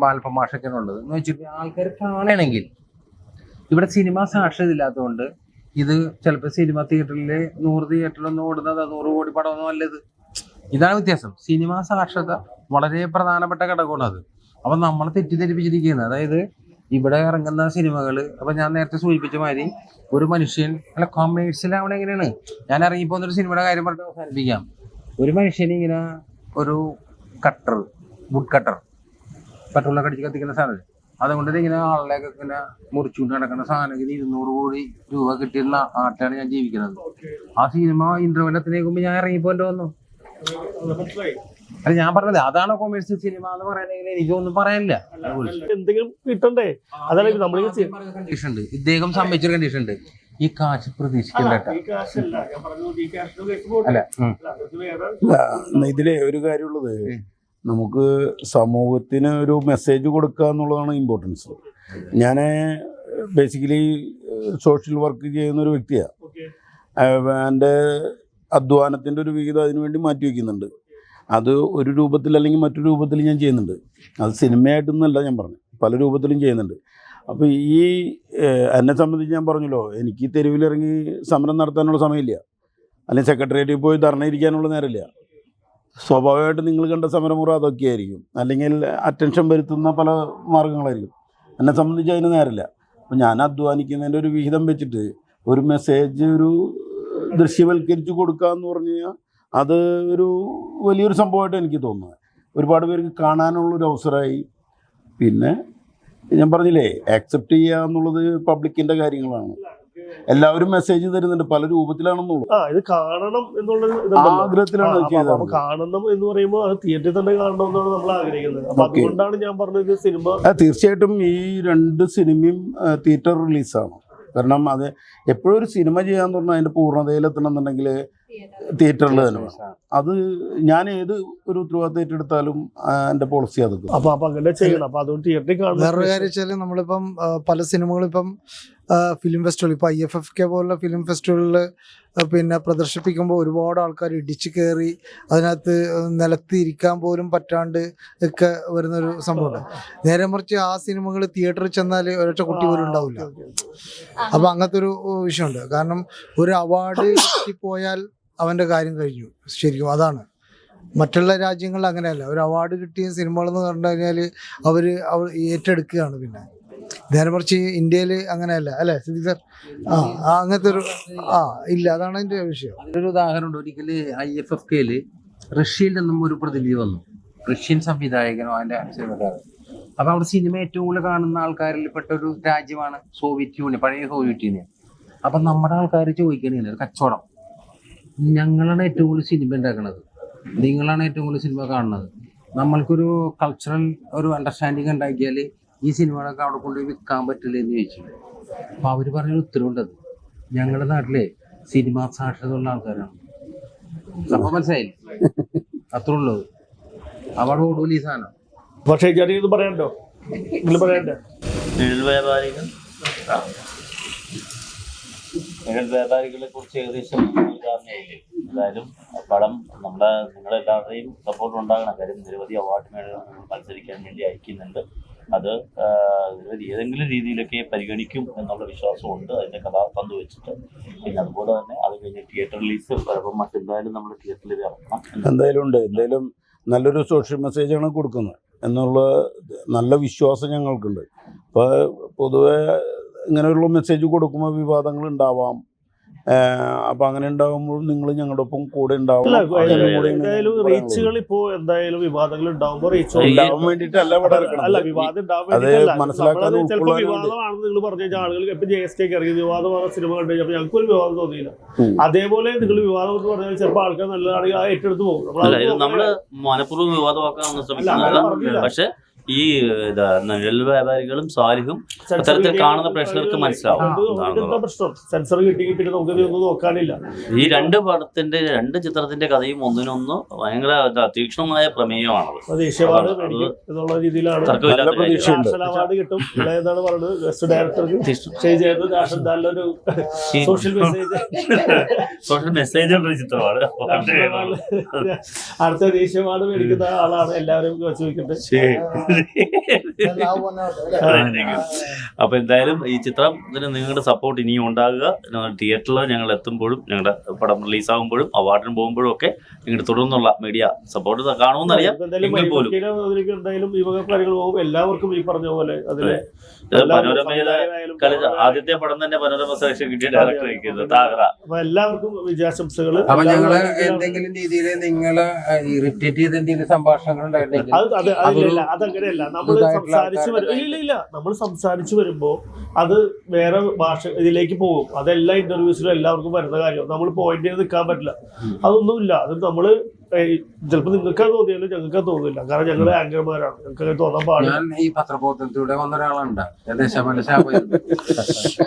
S4: ബാൽപ്പ മാഷൊക്കെയാണ് ഉള്ളത് എന്ന് വെച്ചിട്ട് ആൾക്കാർ കാണണമെങ്കിൽ. ഇവിടെ സിനിമ സാക്ഷരത ഇല്ലാത്തതുകൊണ്ട് ഇത് ചിലപ്പോൾ സിനിമ തിയേറ്ററിൽ 100 തിയേറ്ററിലൊന്നും ഓടുന്നത് 100 കോടി പടമൊന്നും അല്ലത്. ഇതാണ് വ്യത്യാസം. സിനിമ സാക്ഷരത വളരെ പ്രധാനപ്പെട്ട ഘടകമാണ് അത്. അപ്പം നമ്മൾ തെറ്റിദ്ധരിപ്പിച്ചിരിക്കുന്നത്, അതായത് ഇവിടെ ഇറങ്ങുന്ന സിനിമകൾ, അപ്പം ഞാൻ നേരത്തെ സൂചിപ്പിച്ച മാതിരി ഒരു മനുഷ്യൻ അല്ല കൊമേഴ്സ്യലാവണ എങ്ങനെയാണ്. ഞാൻ ഇറങ്ങിപ്പോന്നൊരു സിനിമയുടെ കാര്യം പറഞ്ഞിട്ട് അവസാനിപ്പിക്കാം. ഒരു മനുഷ്യന് ഇങ്ങനെ ഒരു കട്ടർ, വുഡ് കട്ടർ, പെട്രോളൊക്കെ അടിച്ച് കത്തിക്കുന്ന സാധനം, അതുകൊണ്ട് ഇങ്ങനെ ആളിലേക്ക് ഇങ്ങനെ മുറിച്ചുകൊണ്ട് നടക്കുന്ന സാധനം 200 കോടി രൂപ കിട്ടിയിരുന്ന ആട്ടാണ് ഞാൻ ജീവിക്കുന്നത്. ആ സിനിമ ഇന്റർവെല്ലത്തിനേക്കുമ്പോ ഞാൻ ഇറങ്ങിപ്പോന്റെ വന്നു. അല്ല, ഞാൻ പറഞ്ഞത് അതാണ് കൊമേഴ്സ്യൽ സിനിമ എന്ന് പറയുന്നെങ്കിൽ എനിക്കൊന്നും പറയാനില്ല.
S2: എന്തെങ്കിലും കിട്ടണ്ടേ? അതല്ല നമ്മൾ
S4: കണ്ടീഷൻ ഉണ്ട്, ഇദ്ദേഹം സമ്മതിച്ചൊരു കണ്ടീഷൻ ഉണ്ട്. ഈ കാശ് പ്രതീക്ഷിക്കണ്ട. അല്ല,
S1: ഇതിലെ ഒരു കാര്യമുള്ളത്, നമുക്ക് സമൂഹത്തിന് ഒരു മെസ്സേജ് കൊടുക്കുക എന്നുള്ളതാണ് ഇമ്പോർട്ടൻസ്. ഞാൻ ബേസിക്കലി സോഷ്യൽ വർക്ക് ചെയ്യുന്ന ഒരു വ്യക്തിയാണ്. എൻ്റെ അധ്വാനത്തിൻ്റെ ഒരു വിഹിതം അതിനുവേണ്ടി മാറ്റി വയ്ക്കുന്നുണ്ട്. അത് ഒരു രൂപത്തിൽ അല്ലെങ്കിൽ മറ്റൊരു രൂപത്തിൽ ഞാൻ ചെയ്യുന്നുണ്ട്. അത് സിനിമയായിട്ടൊന്നുമല്ല ഞാൻ പറഞ്ഞു, പല രൂപത്തിലും ചെയ്യുന്നുണ്ട്. അപ്പോൾ ഈ എന്നെ സംബന്ധിച്ച് ഞാൻ പറഞ്ഞല്ലോ, എനിക്ക് തെരുവിലിറങ്ങി സമരം നടത്താനുള്ള സമയമില്ല, അല്ലെങ്കിൽ സെക്രട്ടേറിയറ്റിൽ പോയി ധർണ ഇരിക്കാനുള്ള നേരമില്ല. സ്വാഭാവികമായിട്ട് നിങ്ങൾ കണ്ട സമരമുറ അതൊക്കെയായിരിക്കും, അല്ലെങ്കിൽ അറ്റൻഷൻ വരുത്തുന്ന പല മാർഗങ്ങളായിരിക്കും. എന്നെ സംബന്ധിച്ച് അതിന് നേരമില്ല. അപ്പോൾ ഞാൻ അധ്വാനിക്കുന്നതിൻ്റെ ഒരു വിഹിതം വെച്ചിട്ട് ഒരു മെസ്സേജ്, ഒരു ദൃശ്യവൽക്കരിച്ച് കൊടുക്കുക എന്ന് പറഞ്ഞു കഴിഞ്ഞാൽ അത് ഒരു വലിയൊരു സംഭവമായിട്ട് എനിക്ക് തോന്നുന്നത്. ഒരുപാട് പേർക്ക് കാണാനുള്ളൊരു അവസരമായി. പിന്നെ ഞാൻ പറഞ്ഞില്ലേ, ആക്സെപ്റ്റ് ചെയ്യുക എന്നുള്ളത് പബ്ലിക്കിൻ്റെ കാര്യങ്ങളാണ്. എല്ലാവരും മെസ്സേജ് തരുന്നുണ്ട്, പല രൂപത്തിലാണെന്നുള്ളൂ.
S2: ഇത് കാണണം എന്നുള്ള
S1: ആഗ്രഹത്തിലാണ് ചെയ്തത്.
S2: കാണണം എന്ന് പറയുമ്പോൾ അത് തിയേറ്ററിൽ തന്നെ കാണണം എന്നാണ് നമ്മൾ ആഗ്രഹിക്കുന്നത്. അപ്പൊ അതുകൊണ്ടാണ് ഞാൻ പറഞ്ഞത് സിനിമ.
S1: തീർച്ചയായിട്ടും ഈ 2 സിനിമയും തിയേറ്റർ റിലീസാണ്. കാരണം അത് എപ്പോഴും ഒരു സിനിമ ചെയ്യാന്ന് പറഞ്ഞാൽ അതിന്റെ പൂർണ്ണതയിലെത്തണം എന്നുണ്ടെങ്കിൽ തിയേറ്ററിൽ തന്നെ വേണം. അത് ഞാൻ ഏത് ഒരു ഉത്തരവാദിത്തം ഏറ്റെടുത്താലും എൻ്റെ പോളിസി അതൊക്കെ.
S2: അപ്പൊ അങ്ങനെ ചെയ്യണം. അപ്പൊ അതുകൊണ്ട് തിയേറ്ററിൽ കാണണം.
S6: വേറൊരു കാര്യം വെച്ചാൽ നമ്മളിപ്പം പല സിനിമകളും ഇപ്പം ഫിലിം ഫെസ്റ്റിവൽ, ഇപ്പം IFFK പോലുള്ള ഫിലിം ഫെസ്റ്റിവലിൽ പിന്നെ പ്രദർശിപ്പിക്കുമ്പോൾ ഒരുപാട് ആൾക്കാർ ഇടിച്ചു കയറി അതിനകത്ത് നിലത്ത് ഇരിക്കാൻ പോലും പറ്റാണ്ട് ഒക്കെ വരുന്നൊരു സംഭവമുണ്ട്. നേരെ മറിച്ച് ആ സിനിമകൾ തിയേറ്ററിൽ ചെന്നാൽ ഒരൊറ്റ കുട്ടി പോലും ഉണ്ടാവില്ല. അപ്പം അങ്ങനത്തെ ഒരു വിഷയമുണ്ട്. കാരണം ഒരു അവാർഡ് കിട്ടിപ്പോയാൽ അവൻ്റെ കാര്യം കഴിഞ്ഞു ശരിക്കും. അതാണ് മറ്റുള്ള രാജ്യങ്ങളിൽ അങ്ങനെയല്ല. ഒരു അവാർഡ് കിട്ടിയ സിനിമകളെന്ന് പറഞ്ഞു കഴിഞ്ഞാൽ അവർ ഏറ്റെടുക്കുകയാണ്. പിന്നെ നേരെ മറിച്ച് ഇന്ത്യയിൽ അങ്ങനെയല്ല, അല്ലേ സിദ്ദിഖ് സാർ? അങ്ങനത്തെ ഒരു ഇല്ല. അതാണ് അതിൻ്റെ വിഷയം.
S4: അതിലൊരു ഉദാഹരണമുണ്ട്. ഒരിക്കൽ IFFK റഷ്യയിൽ നിന്നും ഒരു പ്രതിനിധി വന്നു, റഷ്യൻ സംവിധായകനോ അതിൻ്റെ സിനിമക്കാരൻ. അപ്പം അവിടെ സിനിമ ഏറ്റവും കൂടുതൽ കാണുന്ന ആൾക്കാരിൽ പെട്ട ഒരു രാജ്യമാണ് സോവിയറ്റ് യൂണിയൻ, പഴയ സോവിയറ്റ് യൂണിയൻ. അപ്പം നമ്മുടെ ആൾക്കാർ ചോദിക്കണില്ല, ഒരു കച്ചവടം, ഞങ്ങളാണ് ഏറ്റവും കൂടുതൽ സിനിമ ഉണ്ടാക്കുന്നത്, നിങ്ങളാണ് ഏറ്റവും കൂടുതൽ സിനിമ കാണുന്നത്, നമ്മൾക്കൊരു കൾച്ചറൽ ഒരു അണ്ടർസ്റ്റാൻഡിങ് ഉണ്ടാക്കിയാൽ ഈ സിനിമകളൊക്കെ അവിടെ കൊണ്ടുപോയി വിൽക്കാൻ പറ്റില്ല എന്ന് ചോദിച്ചു. അപ്പൊ അവര് പറഞ്ഞ ഉത്തരവുണ്ടത്, ഞങ്ങളുടെ നാട്ടിലെ സിനിമാ സാക്ഷരതയുള്ള ആൾക്കാരാണ്. അപ്പൊ മനസ്സിലായില്ലേ, അത്ര ഉള്ളത്. അവിടെ ഓടൂല ഈ സാധനം.
S2: പക്ഷേ ഇത് പറയണ്ടോ, നിങ്ങൾ പറയണ്ടേ?
S3: നിഴൽ വ്യാപാരികൾ നിഴൽ വ്യാപാരികളെ കുറിച്ച് ഏകദേശം ധാരണയായില്ലേ? എന്തായാലും പടം നിങ്ങളെല്ലാവരുടെയും സപ്പോർട്ട് ഉണ്ടാകണം. കാര്യം നിരവധി അവാർഡ് മേളകൾ മത്സരിക്കാൻ വേണ്ടി അയക്കുന്നുണ്ട്. അത് ഏതെങ്കിലും രീതിയിലൊക്കെ പരിഗണിക്കും എന്നുള്ള വിശ്വാസമുണ്ട്. അതിൻ്റെ കഥ പങ്കുവെച്ചിട്ട് പിന്നെ അതുപോലെ തന്നെ അത് കഴിഞ്ഞ് തിയേറ്റർ റിലീസ് വരുമ്പോൾ മറ്റെന്തായാലും നമ്മൾ തിയേറ്ററിൽ ഇത് ഇറക്കണം.
S1: എന്തായാലും നല്ലൊരു സോഷ്യൽ മെസ്സേജാണ് കൊടുക്കുന്നത് എന്നുള്ള നല്ല വിശ്വാസം ഞങ്ങൾക്കുണ്ട്. അപ്പോൾ പൊതുവെ ഇങ്ങനെയുള്ള മെസ്സേജ് കൊടുക്കുമ്പോൾ വിവാദങ്ങൾ ഉണ്ടാവാം. അപ്പൊ അങ്ങനെ ഉണ്ടാകുമ്പോൾ നിങ്ങൾ ഞങ്ങളുടെ ഒപ്പം കൂടെ ഉണ്ടാവും.
S2: എന്തായാലും റീച്ചുകൾ ഇപ്പോ എന്തായാലും വിവാദങ്ങൾ ഉണ്ടാവുമ്പോൾ
S1: ഉണ്ടാവാൻ വേണ്ടിയിട്ടല്ല ഇവിടെ
S2: അല്ല വിവാദം
S1: അത് മനസ്സിലാക്കാൻ
S2: ചിലപ്പോൾ വിവാദമാണെന്ന് നിങ്ങൾ പറഞ്ഞു ആളുകൾ ഇപ്പൊ JST ഒക്കെ ഇറങ്ങി വിവാദമാണ് സിനിമ കണ്ടു കഴിഞ്ഞാൽ ഞങ്ങൾക്ക് ഒരു വിവാദം തോന്നിയില്ല. അതേപോലെ നിങ്ങൾ വിവാദം എന്ന് പറഞ്ഞാൽ ചിലപ്പോൾ ആൾക്കാർ നല്ലതാണെങ്കിൽ ആ ഏറ്റെടുത്ത് പോകും.
S3: നമ്മള് മനഃപൂർവ്വം വിവാദമാക്കാൻ ശ്രമിക്കുന്നില്ല. പക്ഷെ ഈ നിഴൽ വ്യാപാരികളും സാലിഹും അത്തരത്തിൽ കാണുന്ന പ്രേക്ഷകർക്ക് മനസ്സിലാവും.
S2: പ്രശ്നം സെൻസർ കിട്ടി പിന്നെ നമുക്ക് ഒന്നും നോക്കാനില്ല.
S3: ഈ രണ്ട് ചിത്രത്തിന്റെ കഥയും ഒന്നിനൊന്ന് ഭയങ്കര തീക്ഷ്ണമായ പ്രമേയമാണത്.
S2: ദേശീയവാർഡ് എന്നുള്ള രീതിയിലാണ് അവാർഡ് കിട്ടും. എന്താണ് പറയുന്നത്, ബെസ്റ്റ് ഡയറക്ടർക്ക് നല്ലൊരു
S3: സോഷ്യൽ മെസ്സേജ് ഉള്ള ചിത്രമാണ്.
S2: അടുത്ത ദേശീയവാർഡ് മേടിക്കുന്ന ആളാണ് എല്ലാവരും ചോദിക്കുന്നത്.
S3: അപ്പൊ എന്തായാലും ഈ ചിത്രത്തിന് നിങ്ങളുടെ സപ്പോർട്ട് ഇനിയും ഉണ്ടാകുക. തിയേറ്ററിൽ ഞങ്ങൾ എത്തുമ്പോഴും ഞങ്ങളുടെ പടം റിലീസാകുമ്പോഴും അവാർഡിന് പോകുമ്പോഴും ഒക്കെ നിങ്ങളുടെ തുടർന്നുള്ള മീഡിയ സപ്പോർട്ട് കാണുമെന്നറിയാം.
S2: എന്തായാലും ഈ വക കാര്യങ്ങൾ പോകും. എല്ലാവർക്കും ഈ പറഞ്ഞ പോലെ അതിലെ
S3: പനോരമയിലെ ആദ്യത്തെ പടം തന്നെ പനോരമ സെലക്ഷൻ കിട്ടിയ ഡയറക്ടർ താഗ്ര.
S2: അപ്പൊ എല്ലാവർക്കും വിജയാശംസകൾ.
S4: അപ്പൊ ഞങ്ങള് എന്തെങ്കിലും രീതിയിൽ നിങ്ങള് ഇറിറ്റേറ്റ് ചെയ്ത എന്തെങ്കിലും സംഭാഷണങ്ങൾ ഉണ്ടായിട്ടുണ്ടെങ്കിൽ
S2: അതങ്ങനെയല്ല. നമ്മൾ സംസാരിച്ചു വരുമ്പോ അത് വേറെ ഭാഷ ഇതിലേക്ക് പോകും. അതെല്ലാ ഇന്റർവ്യൂസിലും എല്ലാവർക്കും വരുന്ന കാര്യം. നമ്മൾ പോയിന്റ് ചെയ്ത് നിൽക്കാൻ പറ്റില്ല. അതൊന്നുമില്ല. അത് നമ്മള് ചിലപ്പോ നിങ്ങൾക്ക് അത് തോന്നിയാലും ഞങ്ങൾക്ക് അത് തോന്നില്ല. കാരണം ഞങ്ങള് ആങ്കർമാരാണ്, ഞങ്ങൾക്ക് അങ്ങനെ തോന്നാൻ പാടില്ല.
S4: ഞാൻ ഈ പത്രബോധത്തിലൂടെ വന്ന ഒരാളുണ്ട്.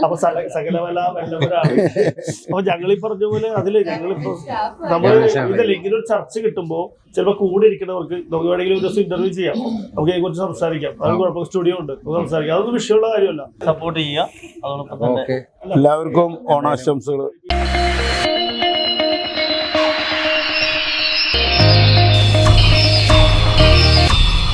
S2: അപ്പൊ സകലവല വല്ലവരാണ്. അപ്പൊ ഞങ്ങളീ പറഞ്ഞ പോലെ അതില് ഞങ്ങളിപ്പോ നമ്മള് ഇതല്ല ഇങ്ങനെ ഒരു ചർച്ച കിട്ടുമ്പോ ചിലപ്പോ കൂടെ ഇരിക്കുന്നവർക്ക് നമുക്ക് വേണമെങ്കിൽ ഒരു ദിവസം ഇന്റർവ്യൂ ചെയ്യാം, നമുക്ക് അതിനെ കുറിച്ച് സംസാരിക്കാം. അത് കുഴപ്പം, സ്റ്റുഡിയോ ഉണ്ട്, നമുക്ക് സംസാരിക്കാം. അതൊന്നും വിഷയമുള്ള കാര്യമല്ല.
S3: സപ്പോർട്ട് ചെയ്യുക. അതോടൊപ്പം തന്നെ
S1: എല്ലാവർക്കും ഓണാശംസകൾ.